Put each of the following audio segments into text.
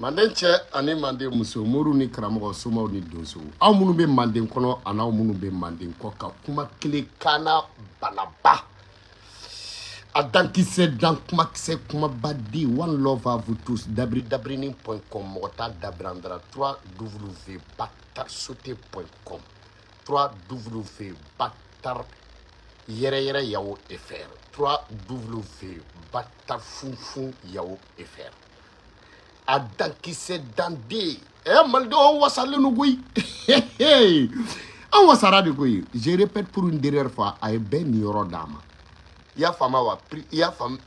Manden cɛ ani manden muso muru ni karamɔgɔ somaw ni donso aw minnu bɛ manden kɔnɔ ani aw minnu bɛ manden kɔ ka kuma kelen kana balaba a dankisɛ dan kumakisɛ kumabadi one love à vous tous dabrini.com mɔgɔ t'a dabrandara www.batarsote.com www.batar yɛrɛ yao fr 3w batafunfun yao fr a dankisɛ dande maldenw wasalen no koyi an wasara de koyi je répète pour une dernière fois a ye bɛɛ niyɔrɔ d'a ma i y'a faamu wa i y'a faamu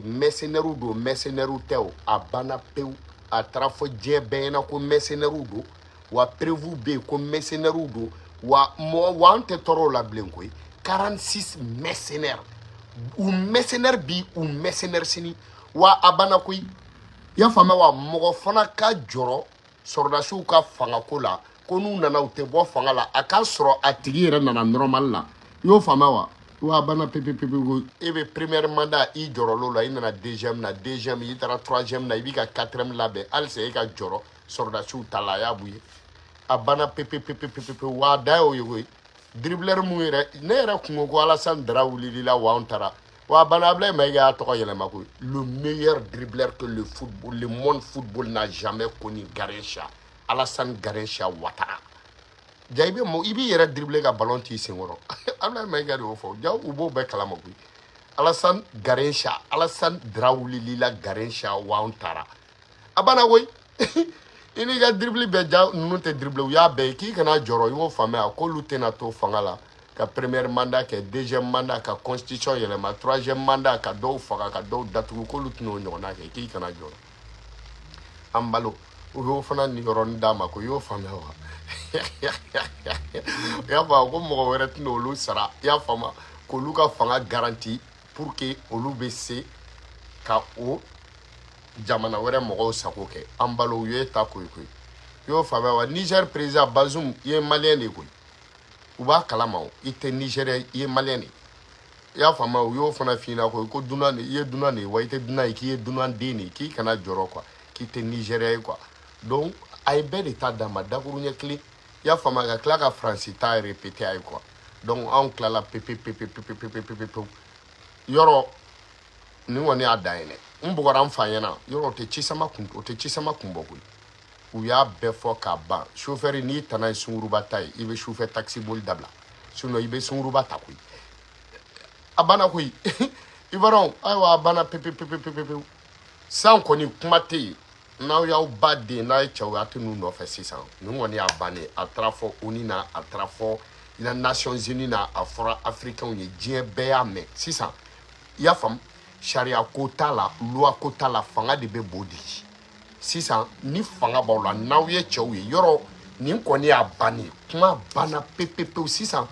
mercenaires do mercenaires tɛ o a banna pewu a taara fɔ diɲɛ bɛɛ ɲɛna ko mercenaires do wa prévu bɛ yen ko mercenaires do wa an tɛ tɔɔrɔ o la bilen koyi 46 mercenaires u mercenaires bi u mercenaires sini wa a banna koyi i y'a faamu wa mɔgɔ fana ka jɔrɔ sɔrɔdasiw ka fangako la ko n'u nana u tɛ bɔ fanga la a k'a sɔrɔ a tigi yɛrɛ nana normal la i y'o faamu wa wa bana pepe ko e bɛ premier mandat i jɔrɔlo la i nana deuxième na deuxième i taara troisième na i b'i ka quatrième labɛn halisa e ka jɔrɔ sɔrɔdasiw ta la a y'a b'u ye a bana pepe wa da y'o ye koyi dribbleur mun yɛrɛ ne yɛrɛ kungo ko Alassane Dra wulili la wa an taara wa bana Ablaye Mayiga y'a tɔgɔ yɛlɛma koyi le meilleur dribbleur que le football le monde football n'a jamais connu Garrincha Alassane Garrincha Ouattara ja i b'i yɛrɛ dribbler ka ballon t'i sen kɔrɔ Ablaye Mayiga de y'o fɔ ja u b'o bɛɛ kalama koyi Alassane Garrincha Alassane Dra wulili la Garrincha wa an taara a banna koyi i n'i ka dribble bɛɛ ja ninnu tɛ dribble u y'a bɛɛ ye k'i kana jɔrɔ i y'o faamuya k'olu tɛna to fanga la ka premier mandat kɛ deuxième mandat ka constitution yɛlɛma troisième mandat ka dɔw faga ka dɔw datugu k'olu tɛna o ɲɔgɔnna kɛ k'i kana jɔrɔ an balo u y'o fana niyɔrɔnin d'a ma ko i y'o faamuya wa i y'a faamu ko mɔgɔ wɛrɛ tɛna olu sara i y'a faamu k'olu ka fanga garanti pour que olu bɛ se ka o jamana wɛrɛ mɔgɔw sago kɛ an balo u ye ta koyi koyi i y'o faamuya wa Niger président Bazoum i ye maliyɛn de koyi u b'a kalama o i tɛ Nigérien i ye maliyɛn de i y'a faamuya u y'o fana f'i ɲɛna koyi ko dunan de i ye dunan de ye wa i tɛ dunan ye k'i ye dunan den de ye k'i kana jɔrɔ quoi k'i tɛ Nigérien ye quoi donc a ye bɛɛ de ta d'a ma dakuru ɲɛ kelen i y'a faamuya ka tila ka Faransi ta répété a ye quoi donc anw tilala pepe yɔrɔ nin kɔni y'a dan ye dɛ n bɔgɔra n fa ɲɛna yɔrɔ o tɛ cisama kun bɔ koyi u y'a bɛɛ fɔ k'a ban chauffeur n'i tana ye sunguruba ta ye i bɛ sufɛ taxi boli dabila sinon i bɛ sunguruba ta koyi a banna koyi ivoiriyɛnw ayiwa a banna pepe san kɔni kuma tɛ yen n'aw y'aw ba den n'a ye cɛw a tɛ n'u nɔfɛ sisan nin kɔni y'a bannen a taara fɔ ONU na a taara fɔ Nations Unies na a fɔra africains ye diɲɛ bɛɛ y'a mɛn sisan i y'a faamu sariya ko t'a la loi ko t'a la fanga de bɛ b'o de sisan ni fanga b'aw la n'aw ye cɛw ye yɔrɔ nin kɔni y'a bannen kuma banna pepepewu sisan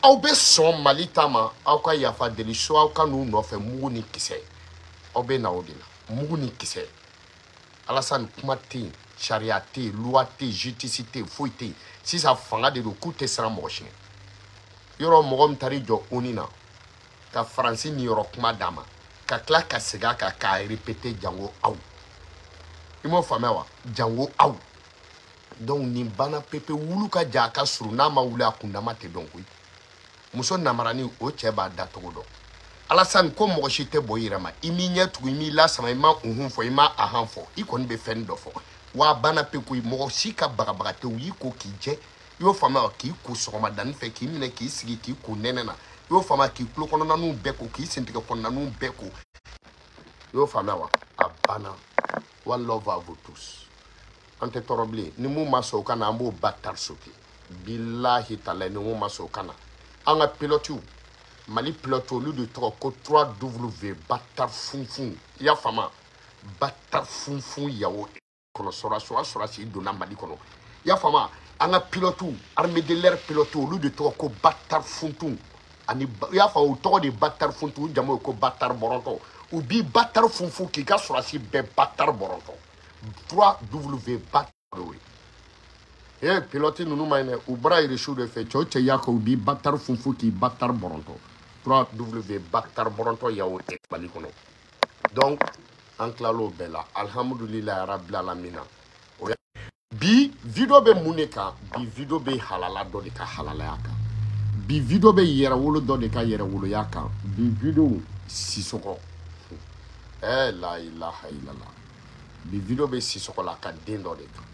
aw bɛ sɔn Mali ta ma aw ka yafa deli so aw ka n'u nɔfɛ mugu ni kisɛ aw bɛ na o de la mugu ni kisɛ Alassane kuma tɛ yen sariya tɛ yen loi tɛ yen justice tɛ yen foyi tɛ yen sisan fanga de don k'u tɛ siran mɔgɔ siɲɛ yɔrɔ mɔgɔ min taara i jɔ ONU na ka Faransi niyɔrɔ kuma d'a ma ka tila ka segin a kan k'a répéter jango aw i m'o faamuya wa jango aw donc nin banna pepe wulu ka ja a ka surun n'a ma wuli a kundama tɛ dɔn koyi muso namarani o cɛ b'a da togo dɔn Alassane ko mɔgɔ si tɛ bɔ i yɛrɛ ma i m'i ɲɛ tugu i m'i lasama i ma unhun fɔ i ma ahan fɔ i kɔni bɛ fɛn dɔ fɔ wa banna pe koyi mɔgɔ si ka bagabaga tɛ u y'i ko k'i jɛ i y'o faamuya k'i ko sɔgɔmadanin fɛ k'i minɛ k'i sigi k'i ko nɛnɛ na i y'o faamuya k'i tulo kɔnɔnaninw bɛɛ ko k'i sentigɛ kɔnɔnaninw bɛɛ ko i y'o faamuya wa a banna one love à vous tous an tɛ tɔɔrɔ bilen ni mun ma sɔn o kana an b'o batari sauter bilahi talahi ni mun ma sɔn o kana an ka pilotiw Mali pilote olu de tɔgɔ ko 3W batari funfun i y'a faamuya batari funfun yawo kɔnɔ sɔrɔsi donna Mali kɔnɔ i y'a faamuya an ka pilotiw armée de l'air pilote olu de tɔgɔ ko batari funfun ani i y'a faamu o tɔgɔ de batari funfun u jamu ye ko batari bɔrɔntɔ u b'i batari funfun k'i ka sɔrɔsi bɛɛ batari bɔrɔntɔ 3W batari pilote ninnu ma ɲi dɛ u bɔra irisiw de fɛ cɛw cɛ y'a kɛ u b'i batari funfun k'i batari bɔrɔntɔ 3W batari bɔrɔntɔ yawo Mali kɔnɔ donc an tilal'o bɛɛ la alhamdulilayi rabil alamina bi video bɛ mun de kan bi video bɛ halala dɔ de ka halalaya kan bi video bɛ yɛrɛwolo dɔ de ka yɛrɛwoloya kan bi video Sisoko la ilaha illallah bi video bɛ Sisoko la ka den dɔ de kan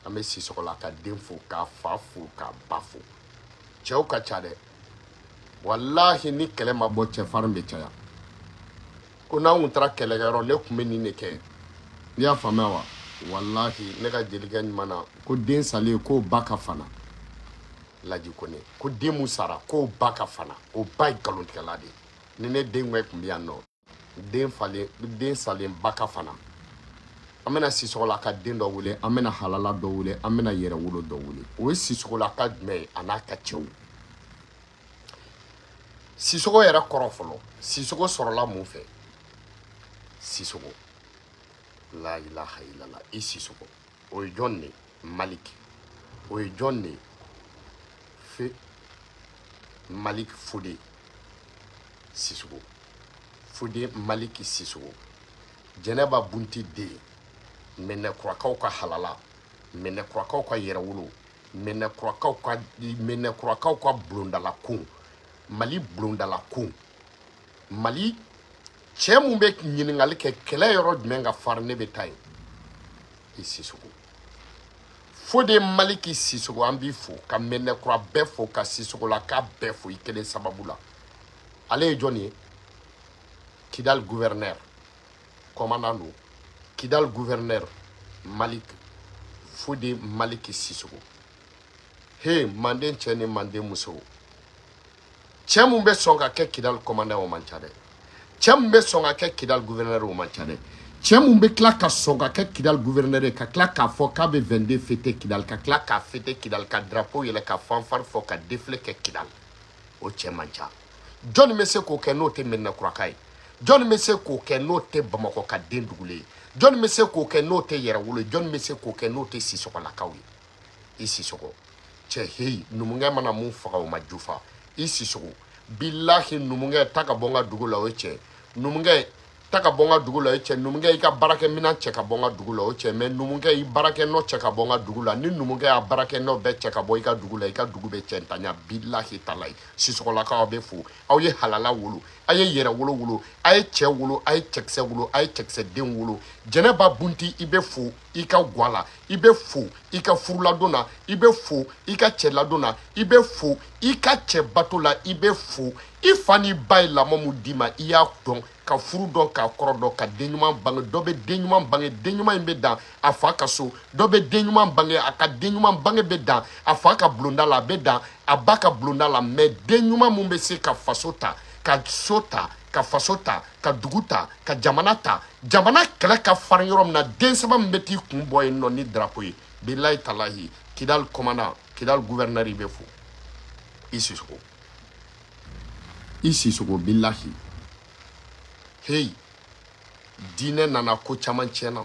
an bɛ Sisoko la ka den fo k'a fa fo k'a ba fo cɛw ka ca dɛ wallahi ni kɛlɛ ma bɔ cɛfarin bɛ caya ko n'anw taara kɛlɛkɛyɔrɔ ne tun bɛ nin de kɛ n'i y'a faamuya wa wallahi ne ka jelikɛ ɲuman na ko den salen k'o ba ka fana Laji Kone ko den mun sara k'o ba ka fana o ba ye nkalontigɛla de ni ne den ŋɛ tun bɛ yan nɔ den salen ba ka fana an bɛna Sisɔgɔla ka den dɔ wele an bɛna halala dɔ wele an bɛna yɛrɛwolo dɔ wele o ye Sisɔgɔla ka jumɛn ye a n'a ka cɛw Sisɔgɔ yɛrɛ kɔrɔ fɔlɔ Sisɔgɔ sɔrɔla mun fɛ Sisɔgɔ la ilaha illallah i Sisɔgɔ o ye jɔn de Malik o ye jɔn de Malik Fode Sisɔgɔ Fode Malik Sisɔgɔ Jɛnɛba Bunti den Mɛnɛkurakaw ka halala Mɛnɛkurakaw ka yɛrɛwolo Mɛnɛkurakaw ka bulondala kun Mali bulondala kun Mali cɛ mun bɛ ɲininkali kɛ kɛlɛ yɔrɔ jumɛn ka fari ne bɛ taa yen i Sisɔgɔ Fode Malik Sisɔgɔ an b'i fo ka Mɛnɛkura bɛɛ fo ka Sisɔgɔla ka bɛɛ fo i kelen sababu la ale ye jɔn ye Kidal gouverneur commandant do Kidal gouverneur Malik Fode Malik Sisɔgɔ he manden cɛ ni manden muso cɛ mun bɛ sɔn ka kɛ Kidal commandant o man ca dɛ cɛ mun bɛ sɔn ka kɛ Kidal gouverneur o man ca dɛ cɛ mun bɛ tila ka sɔn ka kɛ Kidal gouverneur ye ka tila k'a fɔ k'a bɛ 22 fêter Kidal ka tila k'a fêter Kidal ka drapeau yɛlɛ ka fanfare fɔ ka défilé kɛ Kidal o cɛ man ca jɔn bɛ se k'o kɛ n'o tɛ Mɛnɛkuraka ye jɔn bɛ se k'o kɛ n'o tɛ Bamakɔ ka den dugule ye jɔn bɛ se k'o kɛ n'o tɛ yɛrɛwolo ye jɔn bɛ se k'o kɛ n'o tɛ Sisɔgɔlakaw ye i Sisɔgɔ cɛ heyi numukɛ mana mun faga o ma jufa i Sisɔgɔ billahi numukɛ ta ka bɔ n ka dugu la o ye cɛ numukɛ ta ka bɔ n ka dugu la o ye cɛ numukɛ i ka baarakɛminɛn cɛ ka bɔ n ka dugu la o ye cɛ mais numukɛ i baarakɛnɔ cɛ ka bɔ n ka dugu la ni numukɛ y'a baarakɛnɔ bɛɛ cɛ ka bɔ i ka dugu la i ka dugu bɛ cɛ ntanya billahi talayi Sisɔgɔlakaw aw bɛ fo aw ye halala wolo a ye yɛrɛwolo wolo a ye cɛ wolo a ye cɛkisɛ wolo a ye cɛkisɛden wolo Jɛnɛba Bunti i bɛ fo i ka gwa la i bɛ fo i ka furuladon na i bɛ fo i ka cɛladon na i bɛ fo i ka cɛ bato la i bɛ fo i fa ni ba ye lamɔ mun d'i ma i y'a dɔn ka furu dɔn k'a kɔrɔ dɔn ka den ɲuman bange dɔ bɛ den ɲuman bange den ɲuman in bɛ dan a fa ka so dɔ bɛ den ɲuman bange a ka den ɲuman bange bɛ dan a fa ka bulonda la a bɛ dan a ba ka bulonda la mais den ɲuman mun bɛ se ka faso ta ka so ta ka faso ta ka dugu ta ka jamana ta jamana kɛlɛ ka farin yɔrɔ min na den saba min bɛ t'i kun bɔ yen nɔ ni drapeau ye bilahi talahi Kidal commandant Kidal gouverneur i bɛ fo i Sisɔgɔ bilahi hey diinɛ nana ko caman tiɲɛna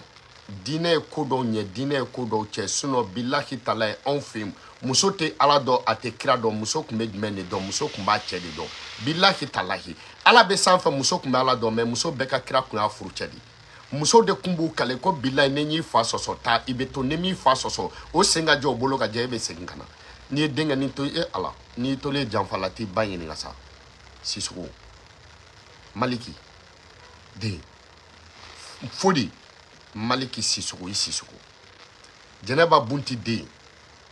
diinɛ ye ko dɔw ɲɛ diinɛ ye ko dɔw cɛ sinon bilahi talahi anw fɛ yen muso tɛ ala dɔn a tɛ kira dɔn muso tun bɛ jumɛn de dɔn muso tun b'a cɛ de dɔn bilahi talahi ala bɛ sanfɛ muso tun bɛ ala dɔn mais muso bɛɛ ka kira tun y'a furu cɛ de muso de tun b'u kale ko bilahi ni y'i fa sɔsɔ taa i bɛ to ni m'i fa sɔsɔ o sen ka jɛ o bolo ka jɛ e bɛ segin ka na n'i ye denkɛnin to e ala n'i tolen janfala t'i ba ɲininka sa Sisɔgɔ Maliki den Fode Maliki Sisɔgɔ i Sisɔgɔ Jɛnɛba Bunti den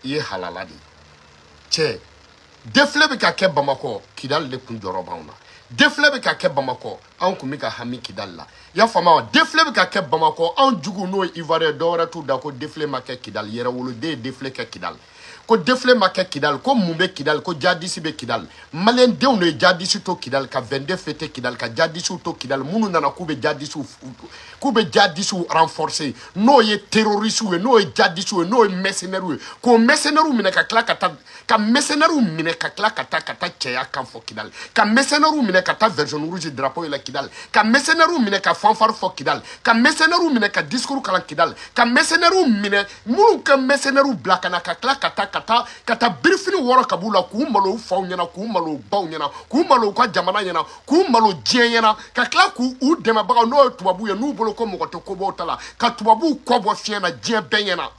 i ye halala de cɛ défilé bɛ ka kɛ Bamakɔ Kidal de kun jɔrɔ b'anw na défilé bɛ ka kɛ Bamakɔ anw kun bɛ ka hami Kidal la i y'a faamu wa défilé bɛ ka kɛ Bamakɔ anw jugu n'o ye Ivoirien dɔ wɛrɛ t'u da ko défilé ma kɛ Kidal yɛrɛwoloden ye défilé kɛ Kidal ko défilé ma kɛ Kidal ko mun bɛ Kidal ko jadisi bɛ Kidal malien denw de ye jadisi to Kidal ka 22 fêter Kidal ka jadisiw to Kidal minnu nana k'u bɛ jadisiw renforcer n'o ye terroriste ye n'o ye jadisiw ye n'o ye mercenaires ye k'o mercenaires minɛ ka tila ka taa ka mercenaires minɛ ka tila ka taa cɛya kan fɔ Kidal ka mercenaires minɛ ka taa version rouge drapeau yɛlɛ Kidal ka mercenaires minɛ ka fanfare fɔ Kidal ka mercenaires minɛ ka discours kalan Kidal ka mercenaires minɛ minnu ka mercenaires bila ka na ka tila ka taa birifini wɔrɔ ka b'u la k'u malo u faw ɲɛna k'u malo u baw ɲɛna k'u malo u ka jamana ɲɛna k'u malo diɲɛ ɲɛna ka tila k'u dɛmɛbagaw n'o ye tubabu ye n'u bolo ko mɔgɔ tɛ ko bɔ ta la ka tubabuw kɔ bɔ fiɲɛ na diɲɛ bɛɛ ɲɛna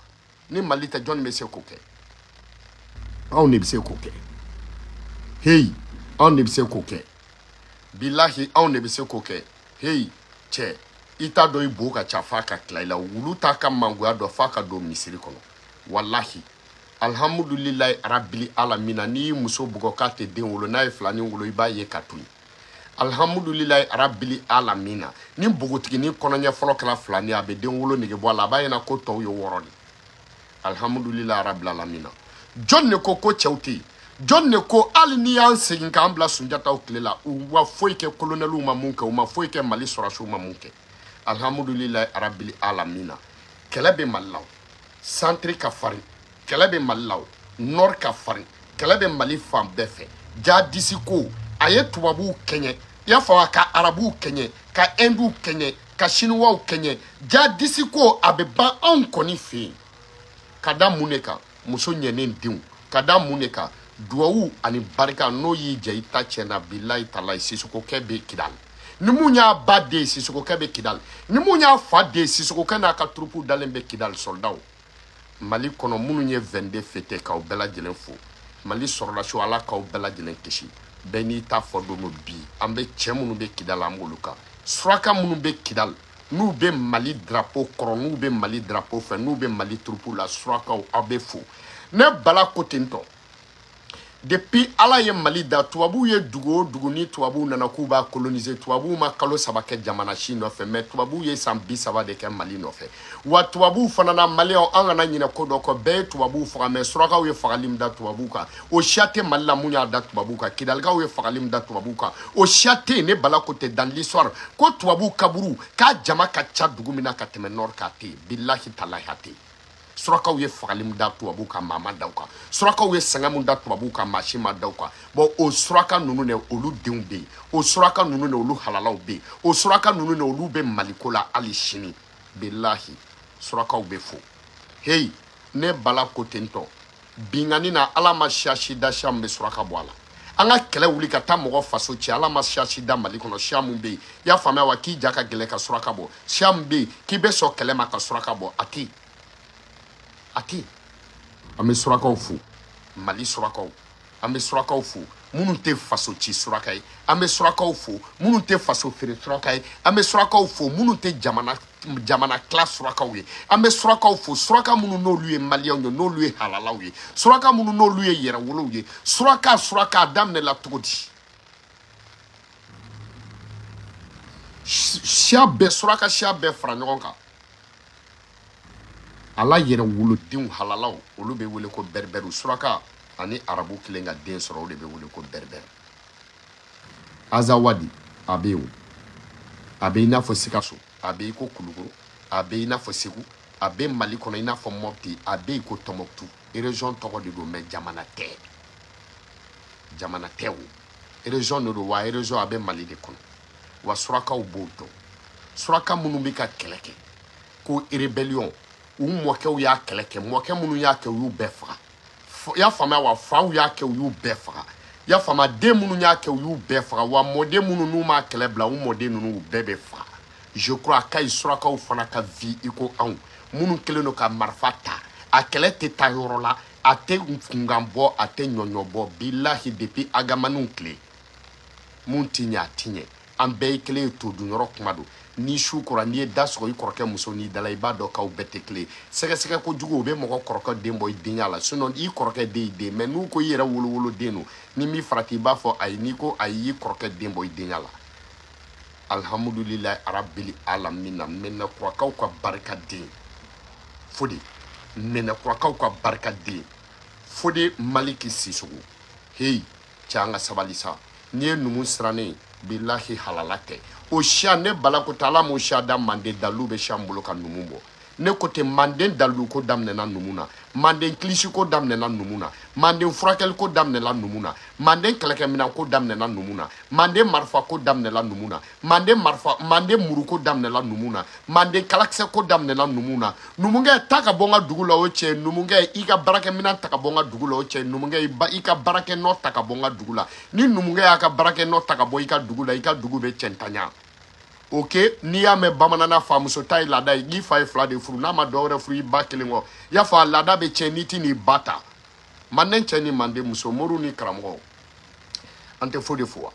ni Mali tɛ jɔn bɛ se k'o kɛ anw de bɛ se k'o kɛ hey anw de bɛ se k'o kɛ bilahi anw de bɛ se k'o kɛ hey cɛ i t'a dɔn i bo ka ca f'a ka tila i la wulu t'a ka mangoya dɔn f'a ka don misiri kɔnɔ wallahi alhamdulillahi rabbil alamina ni muso bugo ka te den wolo na ye filani wolo iba ye katuni alhamdulillahi rabbil alamina ni bugotigi ni kɔnɔɲɛ fɔlɔ kɛla filani a be den wolo nege bɔ a la a b'a ɲɛna ko tɔw ye wɔrɔ de alhamdulillahi rabbil alamina jɔn ne ko cɛw tɛ yen jɔn ne ko hali ni y'an segin k'an bila Sunjataw tile la u ma foyi kɛ kolonɛliw ma mun kɛ u ma foyi kɛ Mali sɔrɔsiw ma mun kɛ alhamdulillahi rabbil alamina kɛlɛ bɛ Mali la centre ka farin kɛlɛ bɛ Mali la nord ka farin kɛlɛ bɛ Mali fan bɛɛ fɛ jadisi ko a ye tubabuw kɛɲɛ y'a fɔ ka arabuw kɛɲɛ ka hinduw kɛɲɛ ka chinois kɛɲɛ jadisi ko a bɛ ban anw kɔni fɛ yen ka da mun de kan muso ɲɛnen denw ka da mun de kan duwawu ani barika n'o y'i jɛ i ta tiɲɛna bilahi talahi Sisokokɛ bɛ Kidali ni mun y'a ba den ye Sisokokɛ bɛ Kidali ni mun y'a fa den ye Sisokokɛ n'a ka turupu dalen bɛ Kidali soldaw Mali kɔnɔ minnu ye 22 fêté k'aw bɛɛ lajɛlen fo Mali sɔrɔdasiw Ala k'aw bɛɛ lajɛlen kisi bɛɛ n'i ta fɔ don bi an bɛ cɛ minnu bɛ Kidali an b'olu kan suraka minnu bɛ Kidali n'u bɛ Mali drapeau kɔrɔ n'u bɛ Mali drapeau fɛ n'u bɛ Mali turupu la surakaw aw bɛ fo ne bala ko ten tɔ depuis Ala ye Mali da tubabuw ye dugu o dugu ni tubabuw nana k'u b'a coloniser tubabuw ma kalo 3 kɛ jamana si nɔfɛ mais tubabuw ye san 30 de kɛ Mali nɔfɛ wa tubabuw fana na Maliyɛnw an kana ɲinɛ ko dɔ kɔ bɛɛ ye tubabuw faga mais surakaw ye fagali min da tubabuw kan o siya tɛ Mali la mun y'a da tubabuw kan Kidalikaw ye fagali min da tubabuw kan o siya tɛ yen ne bala ko tɛ dans l'histoire ko tubabuw kaburu k'a jama ka ca dugu min na ka tɛmɛ nord k'a tɛ yen bilahi talahi a tɛ yen surakaw ye fagali min da tubabuw kan maa ma da u kan surakaw ye sɛgɛn min da tubabuw kan maa si ma da u kan bon o suraka ninnu de olu denw bɛ yen o suraka ninnu de olu halalaw bɛ yen o suraka ninnu de olu bɛ Maliko la hali sini bilahi surakaw bɛ fo hey ne bala ko ten tɔ bingani na Ala ma siya si da siya min bɛ suraka bɔ a la an ka kɛlɛ wuli ka taa mɔgɔ faso ci Ala ma siya si da Mali kɔnɔ siya min bɛ yen i y'a faamuya wa k'i ja ka gɛlɛn ka suraka bɔ siya min bɛ yen k'i bɛ sɔn kɛlɛ ma ka suraka bɔ a tɛ yen Ati an bɛ surakaw fo Mali surakaw an bɛ surakaw fo minnu tɛ faso ci suraka ye an bɛ surakaw fo minnu tɛ faso feere suraka ye an bɛ surakaw fo minnu tɛ jamana tila surakaw ye an bɛ surakaw fo suraka minnu n'olu ye maliyɛnw ye n'olu ye halalaw ye suraka minnu n'olu ye yɛrɛwolow ye suraka a daminɛla cogo di siya bɛɛ suraka siya bɛɛ fara ɲɔgɔn kan Ala yɛrɛ wolodenw halalaw olu bɛ wele ko berbɛriw suraka ani arabu kelen ka den sɔrɔ o de bɛ wele ko berbɛri Azawadi a bɛ yen a bɛ i n'a fɔ Sikaso a bɛ i ko Kulukoro a bɛ i n'a fɔ Segu a bɛ Mali kɔnɔ i n'a fɔ Mopti a bɛ i ko Tɔnbɔkutu région tɔgɔ de don mais jamana tɛ o région de don wa région a bɛ Mali de kɔnɔ wa surakaw b'o dɔn suraka minnu bɛ ka kɛlɛ kɛ ko rébellion u mɔkɛw y'a kɛlɛ kɛ mɔkɛ minnu y'a kɛ u y'u bɛɛ faga y'a faamuya wa faw y'a kɛ u y'u bɛɛ faga y'a faamuya den minnu y'a kɛ u y'u bɛɛ faga wa mɔden minnu n'u m'a kɛlɛ bila u mɔden ninnu u bɛɛ bɛ faga je crois k'a ye surakaw fana ka vie i ko anw minnu kɛlen don ka marifa ta a kɛlɛ tɛ taa yɔrɔ la a tɛ kunkan bɔ a tɛ ɲɔɲɔ bɔ bilahi depuis agamaniw tile mun ti ɲɛ a ti ɲɛ an bɛɛ ye kelen ye to dun yɔrɔ kuma don ni su kɔrɔ n'i ye da sɔgɔ i kɔrɔkɛ muso n'i dala i b'a dɔn k'aw bɛɛ tɛ kelen sɛgɛsɛgɛ kojugu o bɛ mɔgɔ kɔrɔkɛ den bɔ i denya la sinon i kɔrɔkɛ den i den mais n'u ko i yɛrɛ wolowolo den don ni min farati i b'a fɔ ayi n'i ko ayi i kɔrɔkɛ den bɔ i denya la alhamdulilayi rabbil alamina mɛnɛkurakaw ka barika den Fode mɛnɛkurakaw ka barika den Fode Maliki Sisogo hey cɛ an ka sabali sa n'i ye numu sirannen bilahi halala tɛ o siya ne bala ko ta Ala m'o siya da Manden dalu bɛ siya min bolo ka numu bɔ ne ko tɛ Manden dalu ko daminɛna numu na Manden kilisi ko daminɛna numu na Manden furakɛli ko daminɛna numu na Manden kɛlɛkɛminan ko daminɛna numu na Manden marifa ko daminɛna numu na Manden muru ko daminɛna numu na Manden kalakisɛ ko daminɛna numu na numukɛ ta ka bɔ n ka dugu la o cɛ numukɛ i ka baarakɛminan ta ka bɔ n ka dugu la o cɛ numukɛ i ka baarakɛnɔ ta ka bɔ n ka dugu la ni numukɛ y'a ka baarakɛnɔ ta ka bɔ i ka dugu la i ka dugu bɛ cɛntanya ok n'i y'a mɛn bamanana famuso ta ye laada ye n'i fa ye 2 de furu n'a ma dɔ wɛrɛ furu i ba kelen kɔ i y'a fɔ a laada bɛ tiɲɛ n'i tɛ n'i ba ta Manden cɛ ni Manden muso Moriw ni karamɔgɔw an tɛ fo de fo wa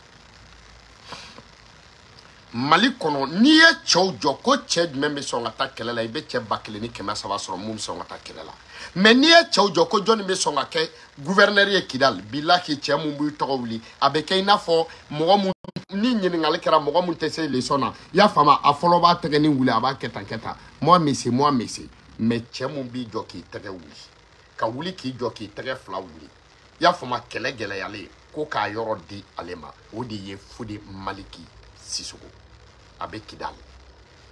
Mali kono ni ye cɛw jɔ ko cɛ jumɛn bɛ sɔn ka taa kɛlɛ la i bɛ cɛ 1000 ni 300 sɔrɔ mun bɛ sɔn ka taa kɛlɛ la mais ni ye cɛw jɔ ko jɔnni bɛ sɔn ka kɛ gouverneur ye Kidal billahi cɛ mun b'i tɔgɔ wuli a bɛ kɛ i n'a fɔ mɔgɔ mun ni ɲininkali kɛra mɔgɔ mun tɛ se leçon na i y'a faamu a fɔlɔ b'a tɛgɛ ni wuli a b'a kɛ tan moi monsieur mais cɛ mun b'i jɔ k'i tɛgɛ wuli ka wuli k'i jɔ k'i tɛgɛ 2 wuli i y'a faamu kɛlɛ gɛlɛyalen ko k'a yɔrɔ di ale ma o de ye Fode Maliki Sissoco a bɛ Kidal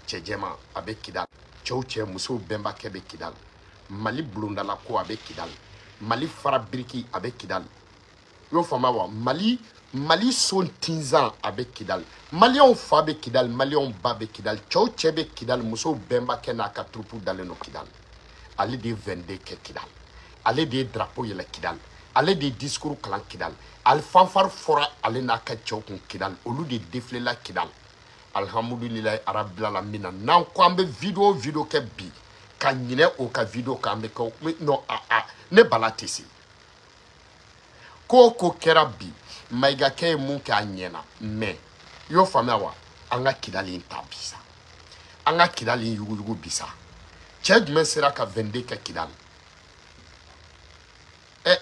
cɛ jɛman a bɛ Kidal cɛw cɛ musow bɛnbakɛ bɛ Kidal Mali bulondala ko a bɛ Kidal Mali fara biriki a bɛ Kidal y'o faamu wa Mali son tinzan a bɛ Kidal Maliyɛnw fa bɛ Kidal Maliyɛnw ba bɛ Kidal cɛw cɛ bɛ Kidal musow bɛnbakɛ n'a ka troupe dalen don Kidal ale de ye 22 kɛ Kidal ale de ye drapeau yɛlɛ Kidal ale de ye discours kalan Kidal al fanfare fɔra ale n'a ka cɛw kun Kidal olu de défilela Kidal alhamdulilahi arabil alamina n'an ko an bɛ video kɛ bi ka ɲinɛ o ka video kan bɛ kɛ non ne bala tɛ se ko kɛra bi Mayiga kɛ ye mun kɛ a ɲɛna mais y'o faamuya wa an ka Kidal in ta bi sa an ka Kidal in yuguyugu bi sa cɛ jumɛn sera ka 22 kɛ Kidal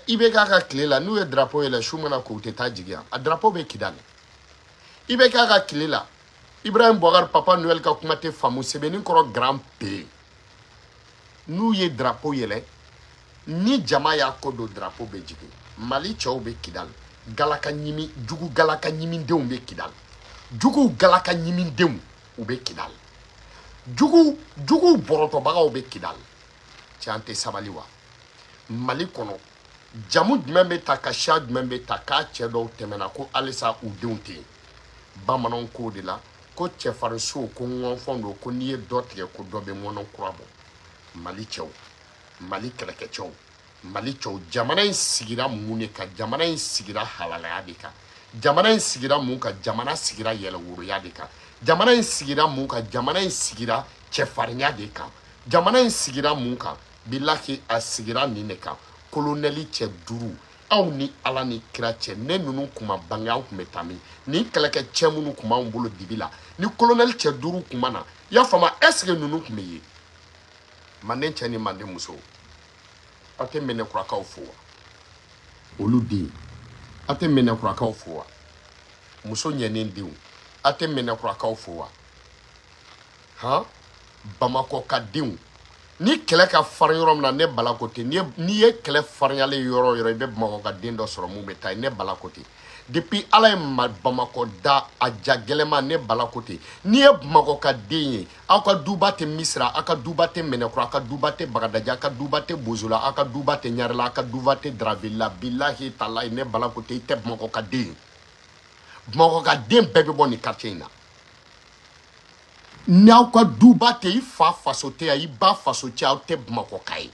i bɛ k'a ka tile la n'u ye drapeau yɛlɛ su mana ko u tɛ taa jigiya a drapeau bɛ Kidal i bɛ k'a ka tile la Ibrahim Boubacar Papa Noël ka kuma tɛ faamu sɛbɛnni kɔrɔ grand P n'u ye drapeau yɛlɛ ni jama y'a ko don drapeau bɛ jigin Mali cɛw bɛ Kidal galaka ɲimi jugu galaka ɲimidenw bɛ Kidal jugu galaka ɲimidenw u bɛ Kidal jugu bɔrɔtɔbagaw bɛ Kidal cɛ an tɛ sabali wa Mali kɔnɔ jamu jumɛn bɛ ta ka siya jumɛn bɛ ta k'a cɛ dɔw tɛmɛna ko halisa u denw tɛ yen bamananw ko de la ko cɛfarinso ko ŋɔnfɔn don ko n'i ye dɔ tigɛ ko dɔ bɛ ŋɔnɔ kura bɔ Mali cɛw Mali kɛlɛkɛcɛw Mali cɛw jamana in sigira mun de kan jamana in sigira halalaya de kan jamana in sigira mun kan jamana sigira yɛlɛworoya de kan jamana in sigira mun kan jamana in sigira cɛfarinya de kan jamana in sigira mun kan billahi a sigira nin de kan kolonɛli cɛ 5 aw ni Ala ni kira cɛ ne ninnu kuma bange an kun bɛ taa min ni kɛlɛkɛ cɛ minnu kun b'an bolo dibi la ni kolonɛli cɛ 5 kuma na i y'a faamu est ce que ninnu kun bɛ ye manden cɛ ni manden muso aw tɛ mɛnɛkurakaw fo wa olu den aw tɛ mɛnɛkurakaw fo wa muso ɲɛnen denw aw tɛ mɛnɛkurakaw fo wa han Bamakɔ ka denw ni kɛlɛ ka farin yɔrɔ min na ne bala ko ten ni ye kɛlɛ farinyalen yɔrɔ i bɛ Bamakɔ ka den dɔ sɔrɔ mun bɛ taa ne bala ko ten depuis Ala ye Bamakɔ da a ja gɛlɛma ne bala ko ten ni ye Bamakɔ ka den ye aw ka duba tɛ Misira aw ka duba tɛ Mɛnɛkura aw ka duba tɛ Bagadaji aw ka duba tɛ Bozola aw ka duba tɛ Ɲarela aw ka duba tɛ Daravilla billahi talahi ne bala ko ten i tɛ Bamakɔ ka den ye Bamakɔ ka den bɛɛ bɛ bɔ nin quartier in na n'aw ka duba tɛ i fa faso tɛ yan i ba faso tɛ aw tɛ Bamakɔ ka ye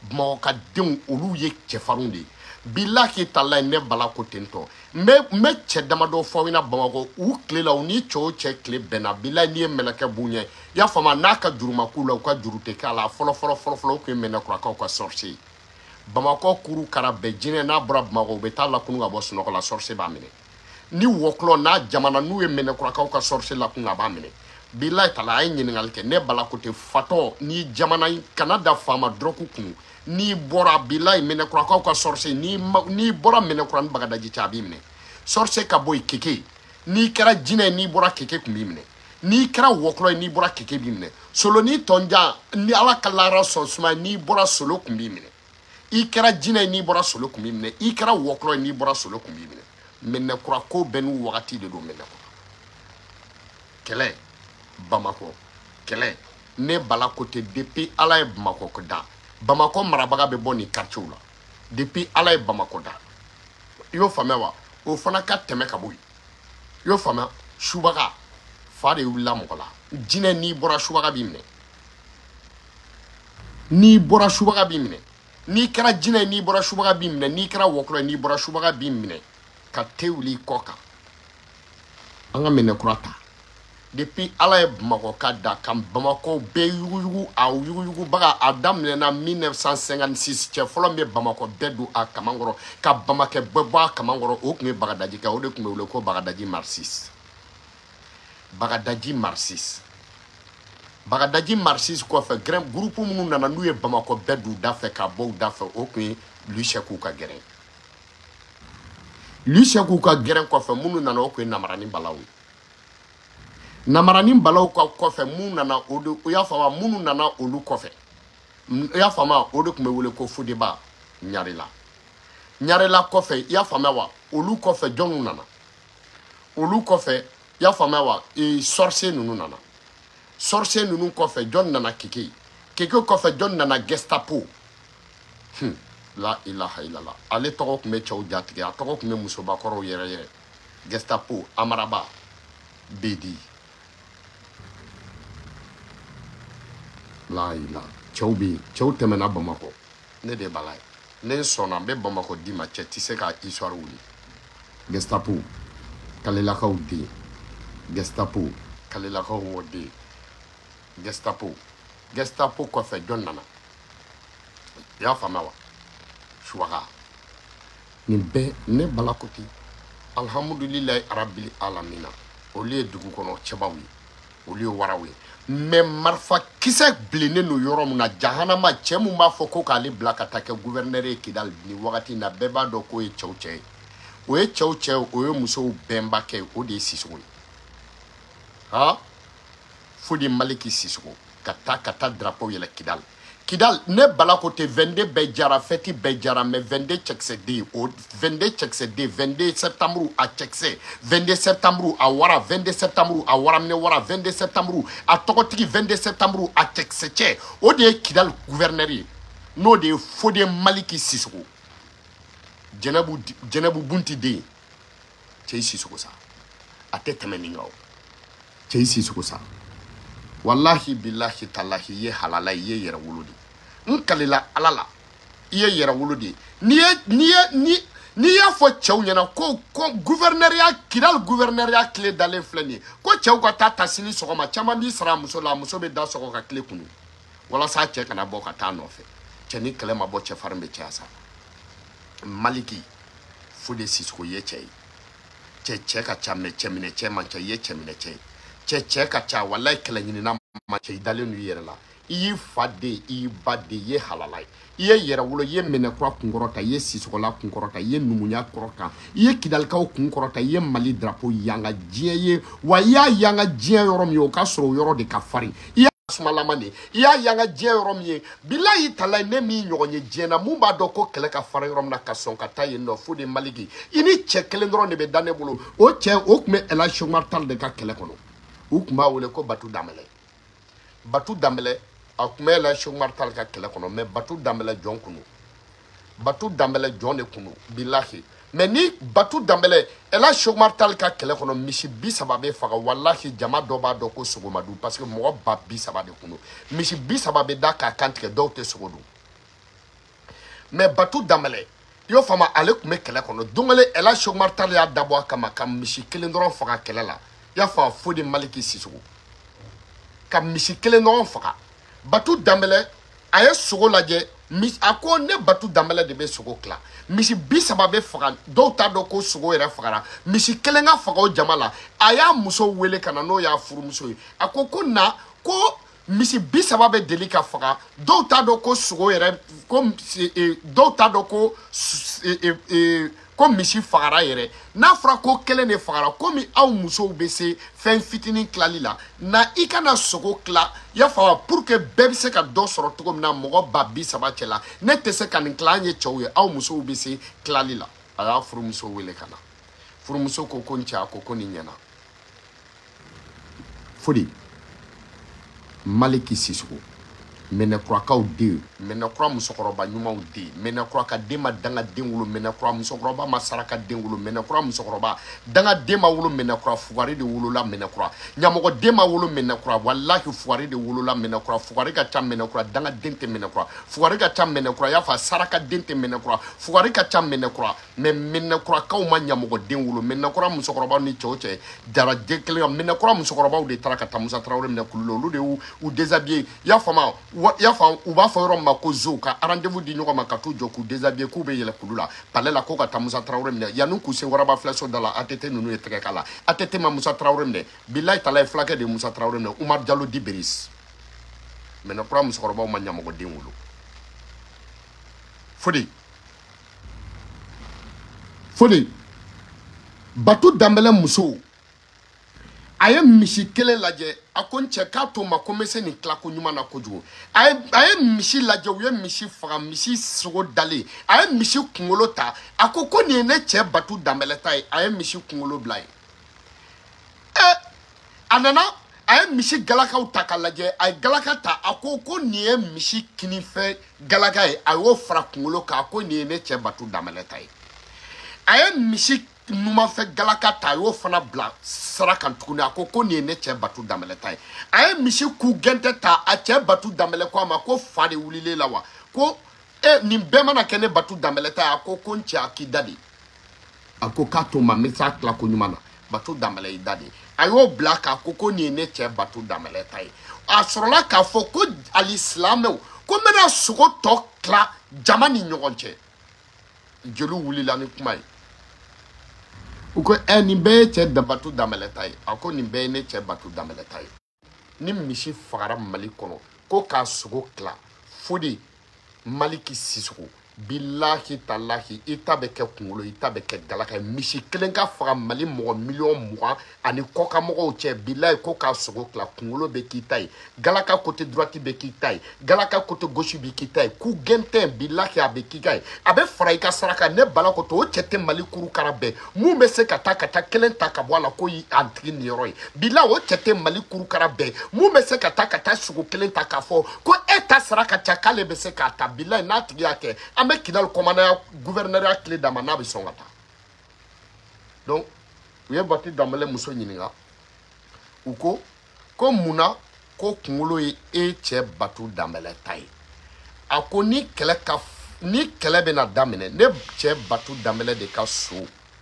Bamakɔ ka denw olu ye cɛfarinw de ye billahi talahi ne bala ko ten tɔ n bɛ cɛ damadɔ fɔ aw ɲɛna Bamakɔ u tile la u ni cɛ o cɛ tile bɛnna billahi n'i ye mɛlɛkɛ b'u ɲɛ i y'a faamu n'a ka juru ma k'u la u ka juru tɛ k'a la fɔlɔ o tun ye Mɛnɛkurakaw ka sorcier ye Bamakɔ kuru kara bɛɛ jinɛ n'a bɔra Bamakɔ u bɛ taa lakunu ka bɔ sunɔgɔ la sorcier b'a minɛ ni wɔkulɔ n'a jamana n'u ye Mɛnɛkurakaw ka sorcier lakunu a b'a minɛ billahi tala a ye ɲininkali kɛ ne bala ko ten fatɔ ni jamana kana da faama dɔrɔku kun n'i bɔra billahi Mɛnɛkurakaw ka sorcier n'i bɔra Mɛnɛkura ni Bagadaji cɛ a b'i minɛ sorcier ka bɔ yen keke n'i kɛra jinɛ n'i bɔra keke kun b'i minɛ n'i kɛra wɔkulɔ n'i bɔra keke b'i minɛ soloni tɔnjan ni Ala ka lahara sɔn suma n'i bɔra solo kun b'i minɛ i kɛra jinɛ n'i bɔra solo kun b'i minɛ i kɛra wɔkulɔ n'i bɔra solo kun b'i minɛ Mɛnɛkura ko bɛɛ n'u wagati de don Mɛnɛkura kɛlɛ Bamakɔ kɛlɛ ne bala ko ten depuis Ala ye Bamakɔ da Bamakɔ marabaga bɛ bɔ nin quartier la depuis Ala ye Bamakɔ da i y'o faamuya wa o fana ka tɛmɛ ka bɔ yen i y'o faamuya subaga fa de wulila mɔgɔ la jinɛ n'i bɔra subaga b'i minɛ n'i bɔra subaga b'i minɛ n'i kɛra jinɛ n'i bɔra subaga b'i minɛ n'i kɛra wɔkulɔ n'i bɔra subaga b'i minɛ ka te wuli i kɔ kan an ka Mɛnɛkura ta depuis Ala ye Bamakɔ ka da kan Bamakɔ bɛɛ yuguyugu a yuguyugubaga a daminɛna 1956 cɛ fɔlɔ min bɛ Bamakɔ bɛɛ don a kamankɔrɔ ka Bamakɔ bɛɛ bɔ a kamankɔrɔ o tun ye Bagadaji ka o de tun bɛ wele ko Bagadaji Marxiste Bagadaji marxiste. Bagadaji marxiste quoi fait grand groupe nous nana nous e Bamako bedou da fait ka bo da fait aucun lui Chekou ka geren. Lui Chekou ka geren quoi fait munu nana aucun namarani balawi. Namarani balaw quoi fait munu nana odu ya fama munu nana olu quoi fait. Ya fama odu kume wole ko fudeba nyarila. Nyarila quoi fait ya fama wa olu quoi fait jonu nana. Olu quoi fait ya fama wa e sorcier nunu nana. Sorcier nunu quoi fait John nana kiki. Kiki quoi fait John nana Gestapo. La ilaha illallah. Ale toko kume chau jatike. A toko kume musoba koro yere yere. Gestapo, Amaraba, Bedi. La ilaha. Chau bi. Chau temena Bamako. Ne de balai. Ne sona be Bamako di ma che tise ka histoire wuli. Gestapo. Kalelaka udi. Gestapo. Kalelaka udi. Gestapo. Gestapo quoi fait John nana. Ya famawa. Chouara. Nimbe ne balakoti. Alhamdulillah Rabbil Alamina. Oli dugu kono chebawi. Oli warawi. Mais marfa kisa blene no yorom na jahanama chemu ma foko kali black attaque gouverneur Kidal ni wakati na beba do ko e chauche. O e chauche o e muso bemba ke o de sisoni. Ha? Fodi maliki sisoko. Kata drapeau yele Kidal. Kidal ne balakote 22 bejara feti bejara mais 22 checksede o 22 checksede 22 septembre a checkse 22 septembre a wara 22 septembre a wara mne wara 22 septembre a tokotiki 22 septembre a checkse o de Kidal gouverneur no de Fode Maliki Sissoko Jenabu bunti de Chei Sissoko sa ate temeningao Chei Sissoko sa wallahi billahi tallahi ye halala ye yera wuludi nkalila alala ye yera wuludi ni ya fo chew nyana ko gouverneuriat Kidal gouverneuriat clé dalen fleni ko chew ko tata sini sogoma chama bi sara muso la muso be da sogo ka clé kunu wala sa che kana boka ta no fe cheni kle ma bo che farmbe chiasa Maliki Fode Sissoko ye che ka chame chemine che mancha ye chemine che ka cha wallahi kala nyini na ma che dale nu yere la yi fade yi bade ye halalai ye yere wulo ye mene kwa kungorota ye Sissoko la kungorota ye numunya korota ye Kidal ka kungorota ye Mali drapeau yanga jie ye wa ya yanga jie yorom yo ka soro yoro de ka fari ya sumalamane ya yanga jie yorom ye bilahi talai ne mi nyogonye jie na mumba do ko kele ka fari yorom na ka son ka taye no Fode Maliki ini che kele ndoro ne be dane bulu o che o kume ela shomartal de ka kele kono ukuma wole ko Batu Dambele akume la shomartal ka kele kono mais Batu Dambele jon kunu Batu Dambele jon ne kunu billahi mais ni Batu Dambele ela shomartal ka kele kono misi bi sababe faga wallahi jama doba do ko sogomadu parce que mo ba bi sababe kunu misi bi sababe da ka kantike do te sogodu mais Batu Dambele yo fama ale kume kele kono dongale ela shomartal ya dabo kama kam misi kele ndoro faga kele la ya fa Fode Maliki Sissoko ka misi kele no faga Batu Dambele aye sogo laje mis ako ne Batu Dambele de be sogo kla misi bi sababe faga do ta do ko sogo yere fagara misi kele nga faga o jamala aya muso wele kana no ya furu muso ako ko na ko misi bi sababe delika faga do ta do ko sogo yere ko do ta do ko ko misi fagara yere na fra ko kele ne fagara komi aw muso be se fen fitinin klali la na ikana sogo kla ya fa pour que bebe se ka do soro to na mogo babi sabache la ne te se kan klanye chouye aw muso be se klali la ala furu muso wele kana furu muso ko koncha ko koni nyana Fode Maliki Sissoko mena kura kaw de mena kura musokoroba nyumaw de mena kura ka dema danga dengulo mena kura musokoroba masaraka dengulo mena kura musokoroba danga dema wulo mena kura fugari de wulo la mena kura nyamogo dema wulo mena kura wallahi fugari de wulo la mena kura fugari ka tam mena kura danga dente mena kura fugari ka tam mena kura ya fa saraka dente mena kura fugari ka tam mena kura mena kura kaw ma nyamogo dengulo mena kura musokoroba ni choche dara dekle mena kura musokoroba de taraka tamusa trawre mena kullo lu de u déshabiller ya fama ya fa u b'a fɔ yɔrɔ min ma ko zoo ka rendez-vous di ɲɔgɔn ma ka t'u jɔ k'u déshabiller k'u bɛ yɛlɛ kulu la palais la ko ka taa Musa Traoré minɛ yanni k'u se waraba filaso da la ATT ninnu ye tɛgɛ k'a la ATT ma Musa Traoré minɛ bilahi tala ye fulakɛ de ye Musa Traoré minɛ Umar Diallo di Beris maintenant kura musokɔrɔbaw ma ɲamɔgɔden wolo Fodi Batu Dambélé muso a ye misi kelen lajɛ a ko n cɛ k'a to ma ko n bɛ se nin tilako ɲuman na kojugu a ye misi lajɛ u ye misi faga misi sogo dalen a ye misi kunkolo ta a ko nin ye ne cɛ Batu Dambélé ta ye a ye misi kunkolo bila yen a nana a ye misi galakaw ta k'a lajɛ a ye galaka ta a ko nin ye misi kinifɛ galaka ye a y'o fara kunkolo kan a ko nin ye ne cɛ Batu Dambélé ta ye a ye misi numanfɛ galaka ta a y'o fana bila sara kan tuguni a ko nin ye ne cɛ Batu Dambélé ta ye a ye misi ku gɛntɛ ta a cɛ Batu Dambélé ko a ma ko fa de wulilen la wa ko nin bɛɛ mana kɛ ne Batu Dambélé ta ye a ko n cɛ a k'i da de a ko k'a to ma n bɛ se a tilako ɲuman na Batu Dambélé y'i da de a y'o bila k'a ko nin ye ne cɛ Batu Dambélé ta ye a sɔrɔla k'a fɔ ko alisilamɛw ko n bɛna sogo tɔ tila jama ni ɲɔgɔn cɛ jeliw wulila ni kuma ye u ko nin bɛɛ ye cɛ Batu Dambélé ta ye a ko nin bɛɛ ye ne cɛ Batu Dambélé ta ye ni misi fagara Mali kɔnɔ ko k'a sogo tila Fodi Maliki Sisoko billahi talahi i ta bɛ kɛ kunkolo i ta bɛ kɛ galaka ye misi kelen ka faga Mali mɔgɔ miliyɔn 20 ani kɔka mɔgɔw cɛ billahi ko k'a sogo tila kunkolo bɛ k'i ta ye galaka côté droite bɛ k'i ta ye galaka côté gauche bɛ k'i ta ye ku gɛntɛn billahi a bɛ k'i ka ye a bɛ fara i ka saraka ne bala ko to o cɛ tɛ Mali kurukara bɛɛ mun bɛ se ka taa kelen ta ka bɔ a la ko a tigi niyɔrɔ ye billahi o cɛ tɛ Mali kurukara bɛɛ mun bɛ se ka taa sogo kelen ta k'a fɔ ko e ta sara ka ca k'ale bɛ se k'a ta billahi n'a tigi y'a kɛ an bɛ Kidal commandant gouverneur clé dama n'a bɛ sɔn ka taa donc u ye Batu Dambélé muso ɲininka u ko munna ko kunkolo ye e cɛ Batu Dambélé ta ye a ko ni kɛlɛ bɛna daminɛ ne cɛ Batu Dambélé de ka so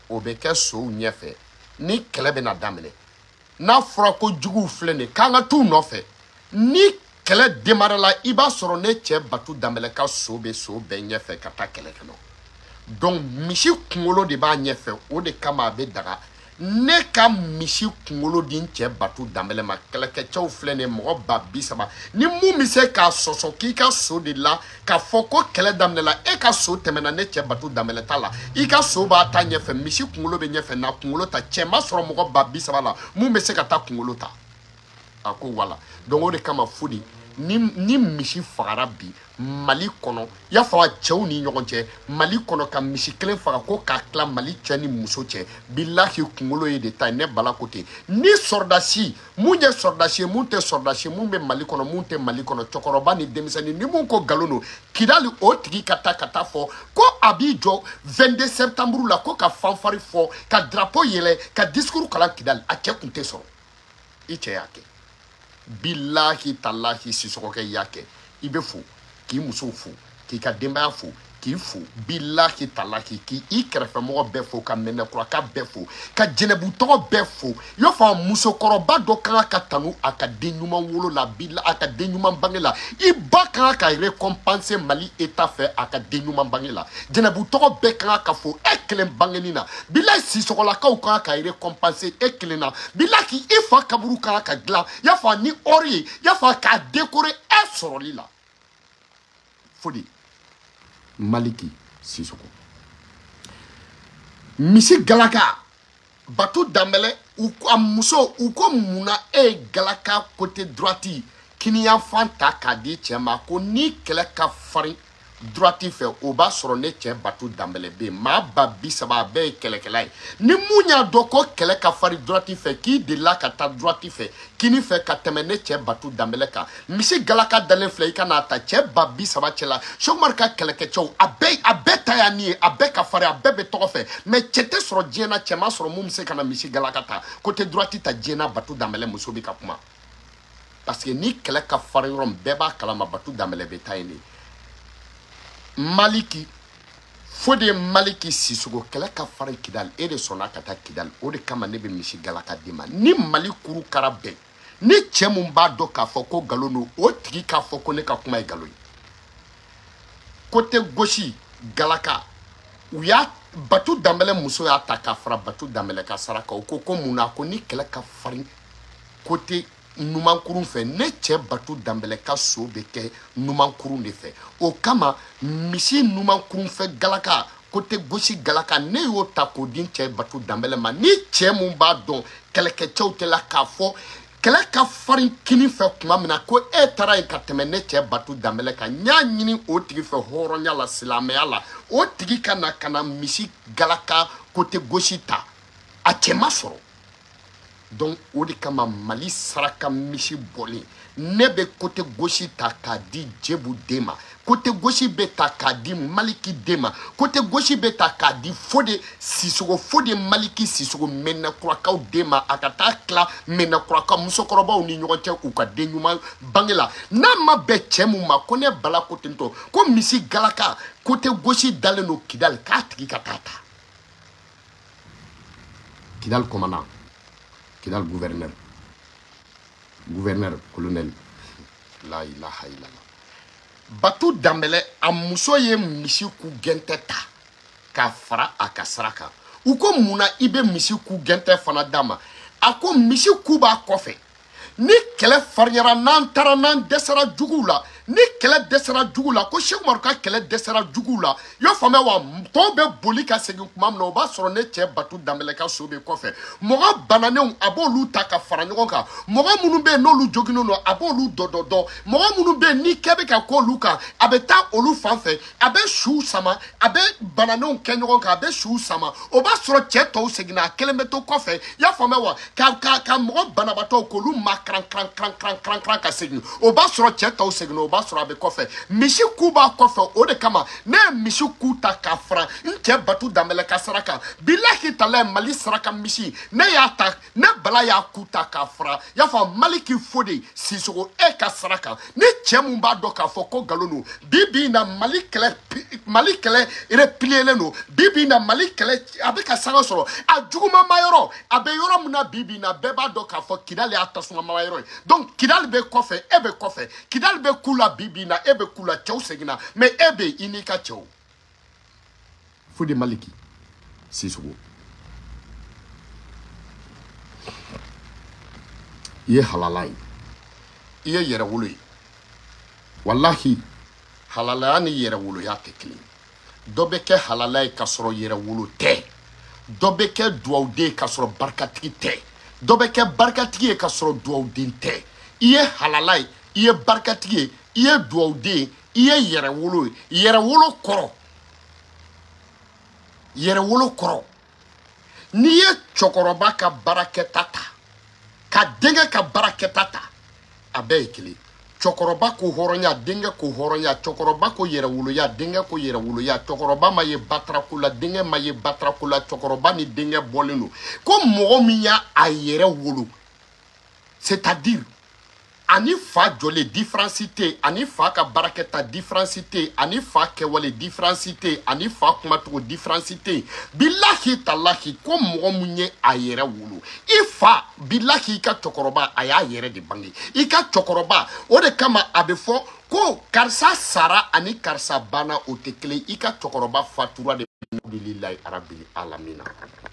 o bɛ kɛ sow ɲɛfɛ ni kɛlɛ bɛna daminɛ n'a fɔra ko juguw filɛ nin k'an ka t'u nɔfɛ ni kɛlɛ démarrer la i b'a sɔrɔ ne cɛ Batu Dambélé ka so bɛ so bɛɛ ɲɛfɛ ka taa kɛlɛ kɛnɛ donc misi kunkolo de b'a ɲɛfɛ o de kama a bɛ daga ne ka misi kunkolo di n cɛ Batu Dambélé ma kɛlɛkɛcɛw filɛ nin mɔgɔ 30,000 ni mun bɛ se k'a sɔsɔ k'i ka so de la k'a fɔ ko kɛlɛ daminɛla e ka so tɛmɛna ne cɛ Batu Dambélé ta la i ka so b'a ta ɲɛfɛ misi kunkolo bɛ ɲɛfɛ n'a kunkolo ta cɛ ma sɔrɔ mɔgɔ 30,000 la mun bɛ se ka taa kunkolo ta a ko wala donc o de kama Fodi ni misi fagara bi Mali kɔnɔ y'a fɔ cɛw ni ɲɔgɔn cɛ Mali kɔnɔ ka misi kelen faga ko k'a tila Mali cɛ ni muso cɛ billahi kunkolo ye de ta ne bala ko ten ni sɔrdasi mun ye sɔrdasi ye mun tɛ sɔrdasi mun bɛ Mali kɔnɔ mun tɛ Mali kɔnɔ cɛkɔrɔba ni denmisɛnnin ni mun ko nkalon don Kidali o tigi ka taa fɔ ko a b'i jɔ 22 septembre la ko ka fanfari fɔ ka drapeau yɛlɛ ka discours kalan Kidali a cɛ kun tɛ sɔrɔ i cɛ y'a kɛ billahi talahi Sisokokɛ y'a kɛ i bɛ fo k'i musow fo k'i ka denbaya fo k'i fo billahi talahi k'i kɛrɛfɛmɔgɔ bɛɛ fo ka mɛnɛkuraka bɛɛ fo ka jɛnɛbutɔgɔ bɛɛ fo i b'a fɔ musokɔrɔba dɔ kan ka tanu a ka den ɲuman wolo la billahi a ka den ɲuman bange la i ba kan ka récompenser Mali état fɛ a ka den ɲuman bange la jɛnɛbutɔgɔ bɛɛ kan ka fo e kelen bangeni na billahi Sisokolakaw kan ka récompenser e kelen na billahi i fa kaburu kan ka dilan i y'a fɔ ni or ye i y'a fɔ k'a décorer e sɔrɔli la Fodi Maliki Sisoko misi galaka Batu Dambélé a muso u ko munna e galaka côté droite kiniyan fan ta k'a di cɛ ma ko ni kɛlɛ ka farin droite fɛ o b'a sɔrɔ ne cɛ Batu Dambélé bɛ yen maa 30,000 a bɛɛ ye kɛlɛkɛla ye ni mun y'a dɔn ko kɛlɛ ka farin droite fɛ k'i delila ka taa droite fɛ kini fɛ ka tɛmɛ ne cɛ Batu Dambélé kan misi galaka dalen filɛ i ka n'a ta cɛ 30,000 cɛ la Sogomari ka kɛlɛkɛcɛw a bɛɛ ta y'a ni ye a bɛɛ ka farin a bɛɛ bɛ tɔgɔ fɛ mais cɛ tɛ sɔrɔ diɲɛ na cɛ ma sɔrɔ mun bɛ se ka na misi galaka ta côté droite ta diɲɛ na Batu Dambélé muso bɛ ka kuma parce que ni kɛlɛ ka farin yɔrɔ min bɛɛ b'a kalama Batu Dambélé bɛ taa yen de Maliki Fodi Maliki Sisoko kɛlɛ ka farin Kidali e de sɔnna ka taa Kidali o de kama ne bɛ misi galaka d'i ma ni Mali kurukara bɛɛ ni cɛ mun b'a dɔn k'a fɔ ko nkalon don o tigi k'a fɔ ko ne ka kuma ye nkalon ye côté gauche galaka u y'a Batu Dambele muso y'a ta k'a fara Batu Dambele ka saraka o ko mun na ko ni kɛlɛ ka farin côté numankurun fɛ ne cɛ Batu Dambele ka so bɛ kɛ numankurun de fɛ o kama misi numankurun fɛ galaka côté gauche galaka ne y'o ta k'o di cɛ Batu Dambele ma ni cɛ mun b'a dɔn kɛlɛkɛcɛw tɛ la k'a fɔ kɛlɛ ka farin kini fɛ kuma min na ko e taara yen ka tɛmɛ ne cɛ Batu Dambele kan n y'a ɲini o tigi fɛ hɔrɔnya la silamɛya la o tigi ka na misi galaka côté gauche ta a cɛ ma sɔrɔ donc o de kama Mali saraka misi bɔlen ne bɛ côté gauche ta k'a di Djebu den ma côté gauche bɛ ta k'a di Maliki den ma côté gauche bɛ ta k'a di Fode Sissogo Fode Maliki Sissogo Mɛnɛkurakaw den ma a ka taa tila Mɛnɛkurakaw musokɔrɔbaw ni ɲɔgɔn cɛ u ka den ɲuman bange la n'a ma bɛn cɛ mun ma ko ne bala ko ten tɔ ko misi galaka côté gauche dalen don Kidali k'a tigi ka taa ta Kidali commandant Kidali gouverneur colonel la ilaha illallah Batu Dambele a muso ye misi ku gɛntɛ ta k'a fara a ka saraka u ko mun na i bɛ misi ku gɛntɛ fana d'a ma a ko misi ku b'a kɔfɛ ni kɛlɛ farinyara n'an taara n'an dɛsɛra juguw la ni kɛlɛ dɛsɛra jugu la ko Cheikh Umaru ka kɛlɛ dɛsɛra jugu la i y'a faamuya wa tɔw bɛ boli ka segin kuma min na o b'a sɔrɔ ne cɛ Batu Dambele ka so bɛ kɔfɛ mɔgɔ bananenw a b'olu ta ka fara ɲɔgɔn kan mɔgɔ minnu bɛ yen n'olu joginnen don a b'olu dɔ mɔgɔ minnu bɛ yen ni kɛ bɛ ka k'olu kan a bɛ taa olu fan fɛ a bɛ suw sama a bɛ bananenw kɛ ɲɔgɔn kan a bɛ suw sama o b'a sɔrɔ cɛ tɔw seginna a kelen bɛ to kɔfɛ i y'a faamuya wa ka mɔgɔ banabatɔw k'olu ma kran ka segin o b'a sɔrɔ cɛ tɔw seginna o b'a sɔrɔ a bɛ kɔfɛ misi ku b'a kɔfɛ o de kama ne ye misi ku ta k'a fara n cɛ Batu Dambele ka saraka bilahi tala Mali saraka misi ne y'a ta ne bala y'a ku ta k'a fara y'a fɔ Maliki Fode Sissogo e ka saraka ni cɛ mun b'a dɔn k'a fɔ ko nkalon don bi na Mali kɛlɛ replielen don bi na Mali kɛlɛ a bɛ ka sanga sɔrɔ a jugumama yɔrɔ a bɛ yɔrɔ min na bi na bɛɛ b'a dɔn k'a fɔ Kidali y'a tasumama yɔrɔ ye donc Kidali bɛ kɔfɛ e bɛ kɔfɛ Kidali bɛ ku la bi na e bɛ ku la cɛw seginna mais e bɛ i n'i ka cɛw Fode Maliki Sissogo i ye halala ye i ye yɛrɛwolo ye wallahi halalaya ni yɛrɛwoloya tɛ kelen dɔ bɛ kɛ halala ye k'a sɔrɔ yɛrɛwolo tɛ dɔ bɛ kɛ duwawuden ye k'a sɔrɔ barikatigi tɛ dɔ bɛ kɛ barikatigi ye k'a sɔrɔ duwawuden tɛ i ye halala ye i ye barikatigi ye i ye duwawuden ye i ye yɛrɛwolo ye yɛrɛwolo kɔrɔ n'i ye cɛkɔrɔba ka baarakɛta ta ka denkɛ ka baarakɛta ta a bɛɛ ye kelen cɛkɔrɔba ko hɔrɔnya denkɛ ko hɔrɔnya cɛkɔrɔba ko yɛrɛwoloya denkɛ ko yɛrɛwoloya cɛkɔrɔba ma ye batarako la denkɛ ma ye batarako la cɛkɔrɔba ni denkɛ bɔlen don ko mɔgɔ min y'a yɛrɛ wolo c'est-à-dire ani fa jɔlen différence tɛ ani fa ka baarakɛta différence tɛ ani fa kɛwale différence tɛ ani fa kumacogo différence tɛ bilahi talahi ko mɔgɔ min ye a yɛrɛ wolo i fa bilahi i ka cɛkɔrɔba a y'a yɛrɛ de bange i ka cɛkɔrɔba o de kama a bɛ fɔ ko karisa sara ani karisa banna o tɛ kelen i ka cɛkɔrɔba fatura de lillahi arabil alamina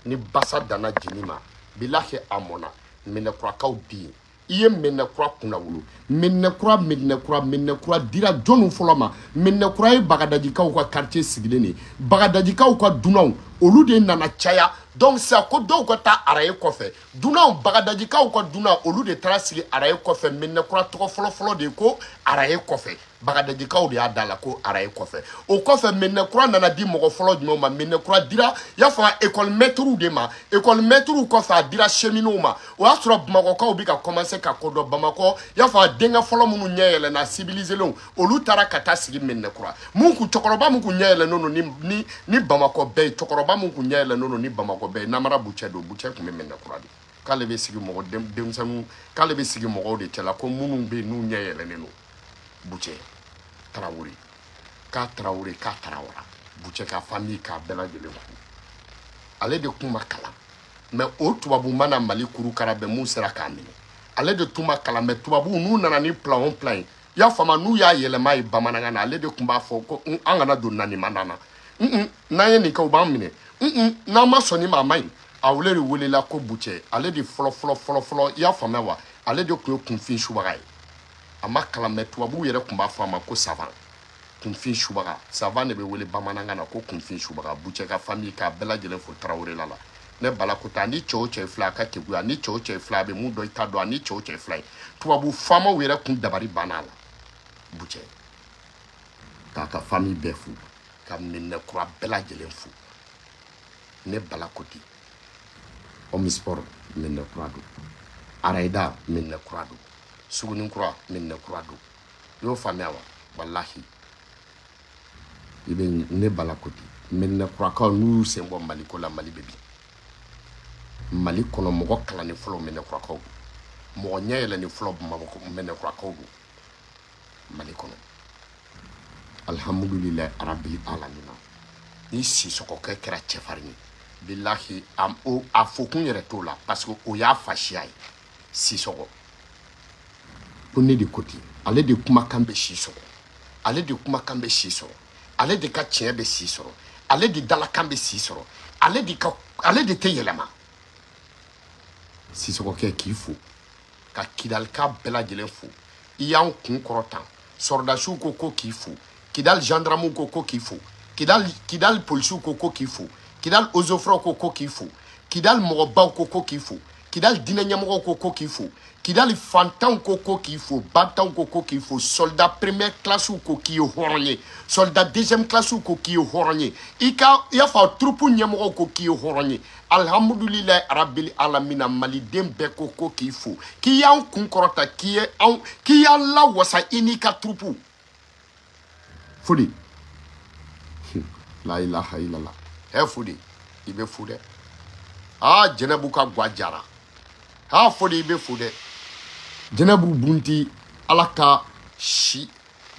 ni basa danna jeni ma bilahi a mɔna Mɛnɛkurakaw den i ye Mɛnɛkura kunna wolo Mɛnɛkura dira jɔnw fɔlɔ ma Mɛnɛkura ye Bagadajikaw ka quartier sigilen de Bagadajikaw ka dunanw olu de nana caya donc c'est ko dɔw ka taa araye kɔfɛ dunanw Bagadajikaw ka dunan olu de taara sigi araye kɔfɛ Mɛnɛkura tɔgɔ fɔlɔ de ko araye kɔfɛ Bagadajikaw de y'a da la ko araye kɔfɛ o kɔfɛ Mɛnɛkura nana di mɔgɔ fɔlɔ jumɛn ma Mɛnɛkura dira y'a fɔ école maître de ma école maître kɔfɛ a dira cheminot ma o y'a sɔrɔ Bamakɔkaw bɛ ka commencer ka kodɔn Bamakɔ y'a fɔ denkɛ fɔlɔ minnu ɲɛ yɛlɛnna civilisés olu taara ka taa sigi Mɛnɛkura mun kun cɛkɔrɔba mun kun ɲɛ yɛlɛnnen ni Bamakɔ bɛɛ ye cɛkɔrɔba mun kun ɲɛ yɛlɛnnen ni Bamakɔ bɛɛ ye namara Bucɛ don Bucɛ kun bɛ Mɛnɛkura de k'ale bɛ sigi mɔgɔ denmisɛnninw k'ale bɛ sigi mɔgɔw de cɛla ko minnu bɛ yen n'u ɲɛ yɛlɛnnen don Bucɛ Tarawele k'a Tarawele k'a Tarawara Bucɛ ka famille k'a bɛɛ lajɛlen kun ale de kun ma kalan mais o tubabu mana Mali kurukara bɛɛ mun sera k'a minɛ ale de tuma kalame tubabu n'u nana ni plan on plan ya fama n'u y'a yɛlɛma ye bamanankan na ale de kun b'a fɔ ko an kana don nani mandana n'an ye nin kɛ u b'an minɛ n'an ma sɔn ni ma a ma ɲi a wele de welela ko bucɛ ale de fɔlɔ i y'a faamuya wa ale de kun ye kunfin subaga ye a ma kalamɛ tubabu yɛrɛ kun b'a fɔ a ma ko savan kunfin subaga savan de bɛ wele bamanankan na ko kunfin subaga bucɛ ka famille k'a bɛɛ lajɛlen fo Tarawele la ne bala ko ta ni cɛ o cɛ fila ka keguya ni cɛ o cɛ fila bɛ mun dɔn i t'a dɔn ani cɛ o cɛ fila ye tubabu faamaw yɛrɛ kun dabari banna a la bucɛ k'a ka famille bɛɛ fo ka Minɛkura bɛɛ lajɛlen fo ne bala ko ten Omisport Minɛkura don Arayida Minɛkura don Suguninkura Minɛkura don i y'o faamuya wa walahi i bɛ ne bala ko ten Minɛkurakaw n'u y'u sen bɔ Mali ko la Mali bɛ bi Mali kɔnɔ mɔgɔ kalanni fɔlɔ Minɛkurakaw don mɔgɔ ɲɛ yɛlɛnni fɔlɔ Minɛkurakaw don Mali kɔnɔ alhamdulilayi arabil alamina ni Sisɔkɔkɛ kɛra cɛfarin ye bilahi a fokun yɛrɛ t'o la parce que o y'a fasiya ye Sisɔkɔ ko ne de ko ten ale de kumakan bɛ Sisɔkɔ ale de kumakan bɛ si sɔrɔ ale de ka tiɲɛ bɛ si sɔrɔ ale de dalakan bɛ si sɔrɔ ale de tɛ yɛlɛma Sisɔkɔkɛ k'i fo ka Kidalika bɛɛ lajɛlen fo i y'an kun kɔrɔtan sɔrɔdasiw ko k'i fo Kidal gendarmew ko k'i fo Kidal polisiw ko k'i fo Kidal ozofraw ko k'i fo Kidal mɔgɔbaw ko k'i fo Kidal dinɛ ɲɛmɔgɔw ko k'i fo Kidal fantanw ko k'i fo bantanw ko k'i fo soldat première classe ko k'i ye hɔrɔn ye soldat deuxième classe ko k'i ye hɔrɔn ye i y'a fɔ troupe ɲɛmɔgɔw ko k'i ye hɔrɔn ye alhamdulilayi arabil alamina maliden bɛɛ ko k'i fo k'i y'an kun kɔrɔta k'i y'an lawasa i n'i ka troupe fodi la ilaha illallah fodi i bɛ fo dɛ Jɛnɛbu ka gwa jara fodi i bɛ fo dɛ Jɛnɛbu bunti ala ka si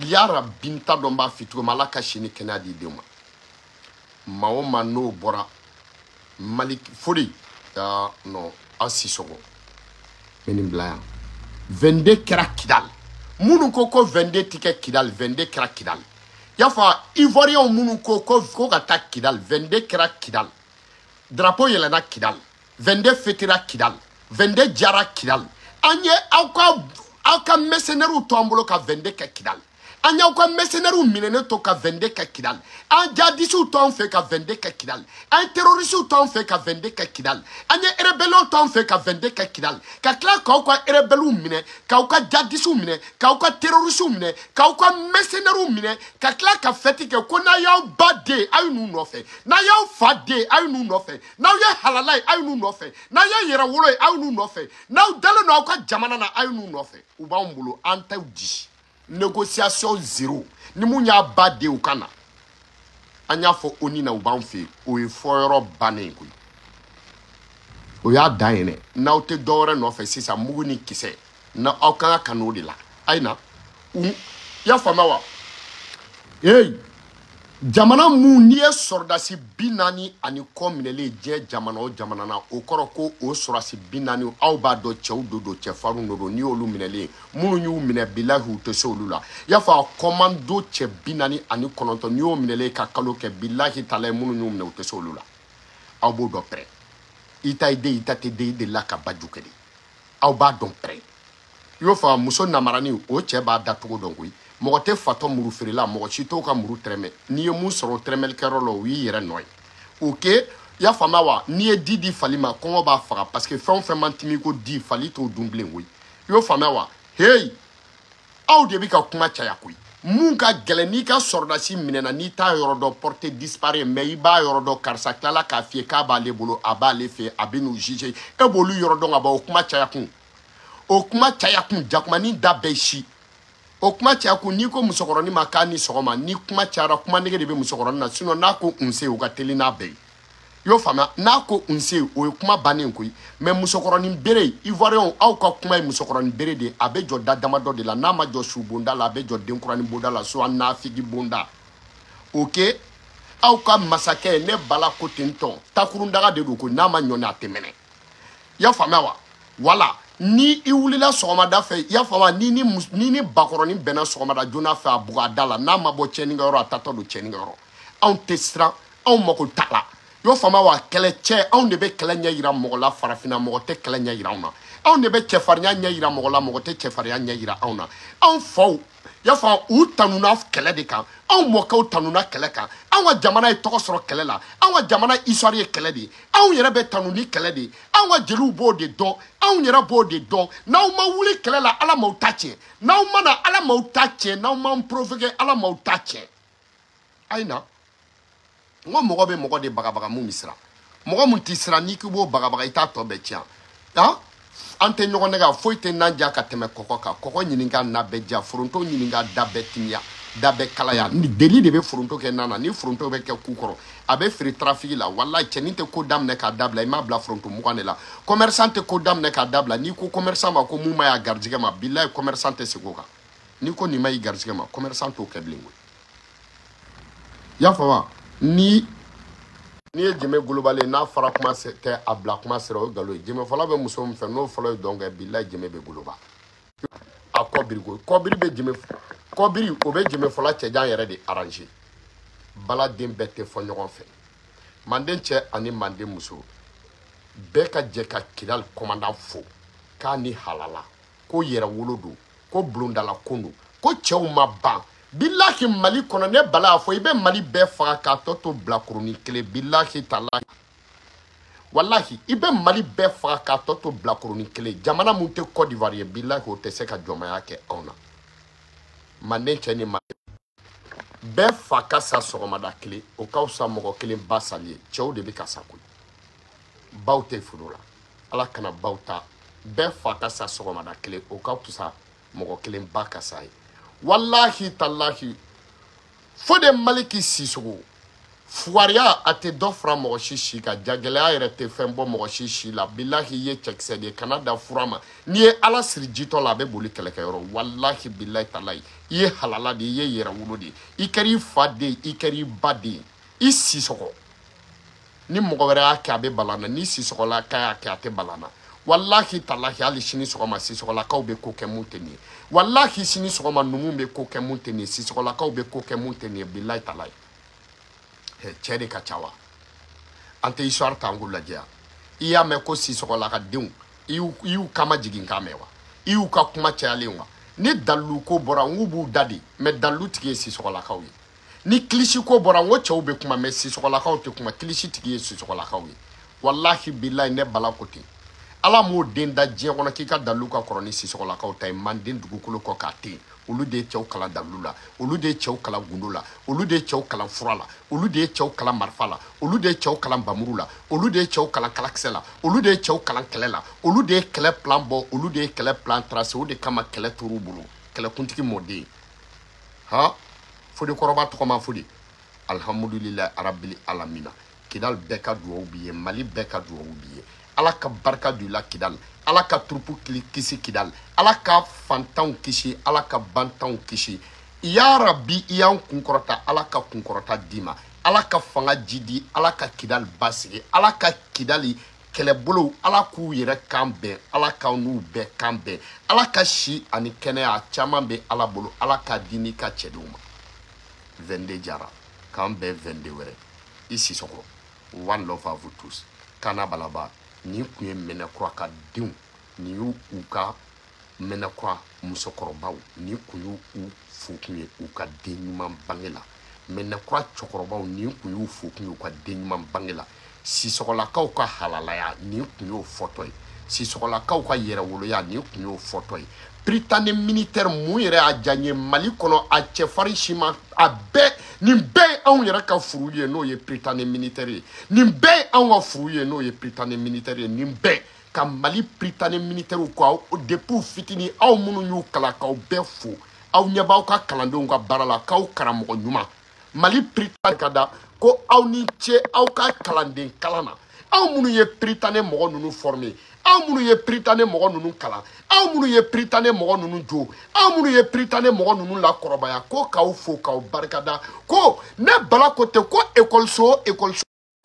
yara binta dɔn b'a fi cogo min ala ka si ni kɛnɛya di denw ma maa o maa n'o bɔra Mali fodi non a Sisɔkɔ bɛ nin bila yan 22 kɛra Kidal minnu ko 22 tɛ kɛ Kidal 22 kɛra Kidal y'a fɔ Ivoiriyɛnw minnu ko ka taa Kidal 22 kɛra Kidal drapeau yɛlɛnna Kidal 22 fêtera Kidal 22 jara Kidal an ye aw ka mercenaires to an bolo ka 22 kɛ Kidal an y'aw ka mercenaires minɛnen to ka 22 kɛ Kidal an jihadistes to an fɛ ka 22 kɛ Kidal an terroristes to an fɛ ka 22 kɛ Kidal an ye rebelles to an fɛ ka 22 kɛ Kidal ka tila k'aw ka rebelles minɛ k'aw ka jihadistes minɛ k'aw ka terroristes minɛ k'aw ka mercenaires minɛ ka tila ka fête kɛ ko n'a y'aw ba den a ye n'u nɔfɛ n'a y'aw fa den a ye n'u nɔfɛ n'aw ye halala ye a ye n'u nɔfɛ n'a ye yɛrɛwolo ye a ye n'u nɔfɛ n'aw dalen don aw ka jamana na a ye n'u nɔfɛ u b'anw bolo an t'aw di négociation zéro ni mun y'a ba de u kana an y'a fɔ ONU na u b'an fɛ o ye fɔyɔrɔ bannen koyi o y'a dan ye dɛ n'aw tɛ dɔwɛrɛ nɔfɛ sisan mugu ni kisɛ na aw kan ka kanu o de la a ye na y'a faamuya wa jamana mun n'i ye sɔrɔdasi 40 ani kɔ minɛlen diɲɛ jamana o jamana na o kɔrɔ ko o sɔrɔdasi 40 aw b'a dɔn cɛw don cɛfarinw don n'i y'olu minɛlen minnu y'u minɛ bilahi u tɛ se olu la y'a fɔ a kɔmando cɛ 40 ani 9 n'i y'o minɛlen ka kalo kɛ bilahi tala ye minnu y'u minɛ u tɛ se olu la aw b'o dɔn pɛrɛ i ta ye den i ta tɛ den i delila ka baju kɛ de aw b'a dɔn pɛrɛ i y'o fɔ muso namarani o cɛ b'a dacogo dɔn koyi mɔgɔ tɛ fatɔ muru feerela mɔgɔ si t'o ka muru tɛrɛmɛ n'i ye mun sɔrɔ tɛrɛmɛlikɛyɔrɔ la o y'i yɛrɛ nɔ ye ok y'a faamuya wa n'i ye di fali ma kɔngɔ b'a faga parce que fɛn o fɛn man timi ko di fali t'o dun bilen koyi i y'o faamuya wa aw de bɛ ka kuma caya koyi mun ka gɛlɛn n'i ka sɔrɔdasi minɛna n'i t'a yɔrɔ dɔn porte disparaît mais i b'a yɔrɔ dɔn karisa tilala k'a f'i ye k'a b'ale bolo a b'ale fɛ a bɛ n'u juger e b'olu yɔrɔ dɔn ka ban o kuma caya kun jakumanin da bɛɛ si o kuma caya kun n'i ko musokɔrɔni ma k'a ni sɔgɔma ni kuma cayara kuma nege de bɛ musokɔrɔni na sinon n'a ko unse o ka teli n'a bɛɛ ye i y'o faamuya n'a ko unse o ye kuma bannen koyi mais musokɔrɔni bere ivoiriyɛnw aw ka kuma ye musokɔrɔni bere de a bɛ jɔ da damadɔ de la n'a ma jɔ su bonda la a bɛ jɔ denkurani bonda la soit nafigi bonda ok aw ka masakɛ ne bala ko ten tɔ takurundaga de don ko n'a ma ɲɔni a tɛ mɛnɛ i y'a faamuya wa wala ni i wulila sɔgɔmada fɛ i y'a faamu ni bakɔrɔnin bɛnna sɔgɔmada joona fɛ a bugada la n'a ma bɔ cɛnni kɛ yɔrɔ a tatɔ don cɛnni kɛ yɔrɔ anw tɛ siran anw mako t'a la i y'o faamu wa kɛlɛcɛ anw de bɛ kɛlɛ ɲɛ yira mɔgɔ la farafinna mɔgɔ tɛ kɛlɛ ɲɛ yira anw na anw de bɛ cɛfarinya ɲɛ yira mɔgɔ la mɔgɔ tɛ cɛfarinya ɲɛ yira anw na anw faw i y'a faamu u tanuna kɛlɛ de kan anw mɔkɛw tanuna kɛlɛ kan anw ka jamana ye tɔgɔ sɔrɔ kɛlɛ la anw ka jamana histoire ye kɛlɛ de ye anw yɛrɛ bɛ tanu ni kɛlɛ de ye anw ka jeliw b'o de dɔn anw yɛrɛ b'o de dɔn n'aw ma wuli kɛlɛ la ala m'aw ta tiɲɛ n'aw ma na ala m'aw ta tiɲɛ n'aw m'an provoquer ala m'aw ta tiɲɛ ayi na n ko mɔgɔ bɛ mɔgɔ de bagabaga mun bɛ siran mɔgɔ mun tɛ siran n'i k'i b'o bagabaga i t'a tɔ bɛɛ tiɲɛ han an tɛ ɲɔgɔn nɛgɛ foyi tɛ nan ja ka tɛmɛ kɔkɔ kan kɔkɔ ɲininka na bɛɛ ja foronto ɲininka da bɛɛ timiya da bɛɛ kalaya ni deli de bɛ foronto kɛ nan na ni foronto bɛ kɛ ku kɔrɔ a bɛ feere trafiki la walayi cɛnin tɛ ko daminɛ k'a dabila i m'a bila foronto mugan de la commerçant tɛ ko daminɛ k'a dabila n'i ko commerçant ma ko mun ma y'a garijɛgɛ ma bilayi commerçant tɛ segin o kan n'i ko nin ma y'i garijɛgɛ ma commerçant t'o kɛ bilen koyi i y'a faamu ni ye jɛmɛ golobalen n'a fara kuma tɛ a bila kuma sera o ye nkalon ye jɛmɛ fɔlɔ bɛ muso min fɛ n'o fɔlɔ ye dɔn kɛ bilayi jɛmɛ bɛ goloba a kɔbiri ko kɔbiri bɛ jɛmɛ kɔbiri o bɛ jɛmɛ fɔlɔ cɛjan yɛrɛ de arranger baladen bɛɛ tɛ fɔ ɲɔgɔn fɛ manden cɛ ani manden muso bɛɛ ka jɛ ka kidali commandant fo k'a ni halala ko yɛrɛ wolo don ko bulondala ko don ko cɛw ma ban billahi mali kɔnɔ ne bala a fɔ i bɛ mali bɛɛ faga k'a tɔ to bilakurunin kelen billahi talahi wallahi i bɛ mali bɛɛ faga k'a tɔ to bilakurunin kelen jamana mun tɛ Côte d'Ivoire ye billahi o tɛ se ka jɔnmaya kɛ anw na manden cɛ ni manden bɛɛ fa ka sa sɔgɔmada kelen o ka fisa mɔgɔ kelen ba sali ye cɛw de bɛ ka sa koyi baw tɛ furu la ala kana baw ta bɛɛ fa ka sa sɔgɔmada kelen o ka fisa mɔgɔ kelen ba ka sa ye wallahi tallahi fo de maliki sisogo fuwariya a tɛ dɔ fara mɔgɔ si ka jagɛlɛya yɛrɛ tɛ fɛn bɔ mɔgɔ si la billahi ye cɛkisɛ de kana da fura ma n'i ye ala siri jitɔ la a bɛ boli kɛlɛkɛyɔrɔ wallahi billahi tallahi i ye halala de i ye yɛrɛ wolo de i kɛra i fa de i kɛra i ba de i sisɔgɔ ni mɔgɔ wɛrɛ y'a kɛ a bɛ balana ni sisɔgɔla k'a y'a kɛ a tɛ balana wallahi tallahi hali sini sɔgɔma sisɔgɔlakaw bɛ ko kɛ mun tɛ nin ye wallahi sini sɔgɔma numu bɛ ko kɛ mun tɛ nin ye sisɔgɔlakaw bɛ ko kɛ mun tɛ nin ye billahi tallahi cɛ de ka ca wa an tɛ histoire t'an k'u lajɛ yan i y'a mɛn ko sisɔgɔlakadenw i y'u kama jigin k'a mɛn wa i y'u ka kuma cayalen wa ni dalilu ko bɔra n k'u b'u da de mɛ dalilu tigi ye sisɔgɔlakaw ye ni kilisi ko bɔra n ko cɛw bɛ kuma mɛ sisɔgɔlakaw tɛ kuma kilisi tigi ye sisɔgɔlakaw ye wallahi billahi ne bala ko ten ala m'o den da diɲɛ kɔnɔ k'i ka dalilu ka kɔrɔ ni sisɔgɔlakaw ta ye manden dugukolo kɔ k'a ten olu de ye cɛw kalan dalilu la olu de ye cɛw kalan gundo la olu de ye cɛw kalan fura la olu de ye cɛw kalan marifa la olu de ye cɛw kalan bamuru la olu de ye cɛw kalan kalakisɛ la olu de ye cɛw kalan kɛlɛ la olu de ye kɛlɛ plan bɔ olu de ye kɛlɛ plan tracé o de kama kɛlɛ tor'u bolo kɛlɛkuntigi mɔden han fodi kɔrɔba tɔgɔma fodi alhamdulilahi arabil alamina kidal bɛɛ ka duwawu b'i ye mali bɛɛ ka duwawu b'i ye ala ka barika don i la kidal ala ka turupu kisi kidal ala ka fantanw kisi ala ka bantanw kisi ya rabbi i y'an kunkɔrɔta ala ka kunkɔrɔta d'i ma ala ka fanga ji di ala ka kidal basigi ala ka kidali kɛlɛbolow ala k'u yɛrɛ kan bɛn ala k'aw n'u bɛɛ kan bɛn ala ka si ani kɛnɛya caman bɛ ala bolo ala ka di n'i ka cɛdenw ma 22 jara k'an bɛn 22 wɛrɛ i sisɔkɔrɔ one love à vous tous kana balaba ni kun ye mɛnɛkura ka denw ni y'u ka mɛnɛkura musokɔrɔbaw ni kun y'u fo kun ye u ka den ɲuman bange la mɛnɛkura cɛkɔrɔbaw ni kun y'u fo kun ye u ka den ɲuman bange la sisɔgɔlakaw ka halalaya ni kun y'o fɔtɔ ye sisɔgɔlakaw ka yɛrɛwoloya ni kun y'o fɔtɔ ye Britannique militaire mun yɛrɛ y'a janye Mali kɔnɔ a cɛfarin si ma a bɛɛ nin bɛɛ ye anw yɛrɛ ka furu ye n'o ye Britannique militaire ye nin bɛɛ ye anw ka furu ye n'o ye Britannique militaire ye nin bɛɛ ka Mali Britannique militaire ko depuis fitini aw minnu y'u kalan k'aw bɛɛ fo aw ɲɛ b'aw ka kalandenw ka baara la k'aw karamɔgɔ ɲuman Mali Britannique ka da ko aw ni ce aw ka kalanden kalan na aw minnu ye Britannique mɔgɔ ninnu former aw minnu ye Britannique mɔgɔ ninnu kalan aw minnu ye Britannique mɔgɔ ninnu jo aw minnu ye Britannique mɔgɔ ninnu lakɔrɔbaya ko k'aw fo k'aw barikada ko ne bala ko tɛ ko école so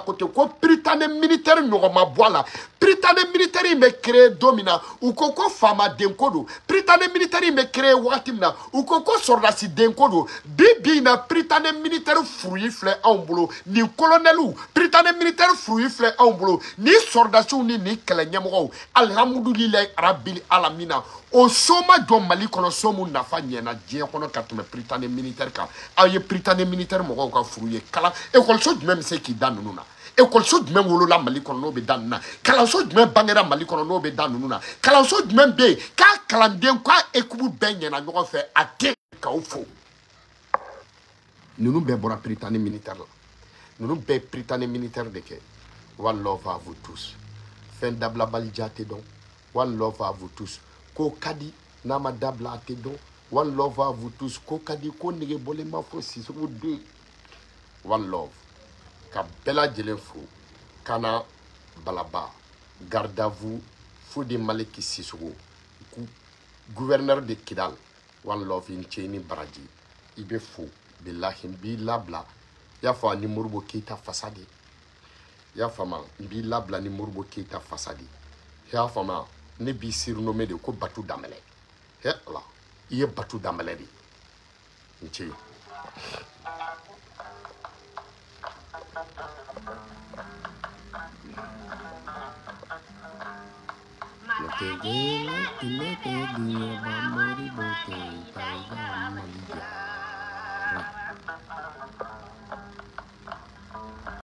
côté ko prytanée militaire ɲɔgɔnma bɔ a la prytanée militaire in bɛ créé don min na u ko faamaden ko don prytanée militaire in bɛ créé wagati min na u ko sɔrdasi den ko don bi in na prytanée militaire furuyi filɛ anw bolo nin colonɛliw prytanée militaire furuyi filɛ anw bolo ni sɔrdasiw ni nin kɛlɛ ɲɛmɔgɔw alihamudulilayi arabili alamina o so ma jɔ mali kɔnɔ so mun nafa ɲɛna diɲɛ kɔnɔ ka tɛmɛ prytanée militaire kan aw ye prytanée militaire mɔgɔw ka furu ye kalan ekɔliso jumɛn bɛ se k'i da ninnu na ekɔliso jumɛn wolola mali kɔnɔ n'o bɛ da ninnu na kalanso jumɛn bangera mali kɔnɔ n'o bɛ da ninnu na kalanso jumɛn bɛ yen k'a kalanden k'a ekubu bɛɛ ɲɛna ɲɔgɔn fɛ a tɛ k'aw fo ninnu bɛɛ bɔra prytanée militaire la ninnu bɛɛ ye prytanée militaire de kɛ one love à vous tous fɛn dabilabali ja tɛ dɔn one love à vous tous ko ka di n'a ma dabila a tɛ dɔn one love à vous tous ko ka di ko nege bɔlen ma fɔ Sisoko den one love ka bɛɛ lajɛlen fo Kana Balaba garde à vous Fodi Maliki Sisoko gouverneur de Kidal one love in Cheni Baraji i bɛ fo bilahi n b'i labila i y'a fɔ ni Moribo Keyita fasa de i y'a faamu n b'i labila ni Moribo Keyita fasa de i y'a faamu ne b'i surnommé de ko Batu Danbɛlɛ he ala i ye Batu Danbɛlɛ de n ce Moribo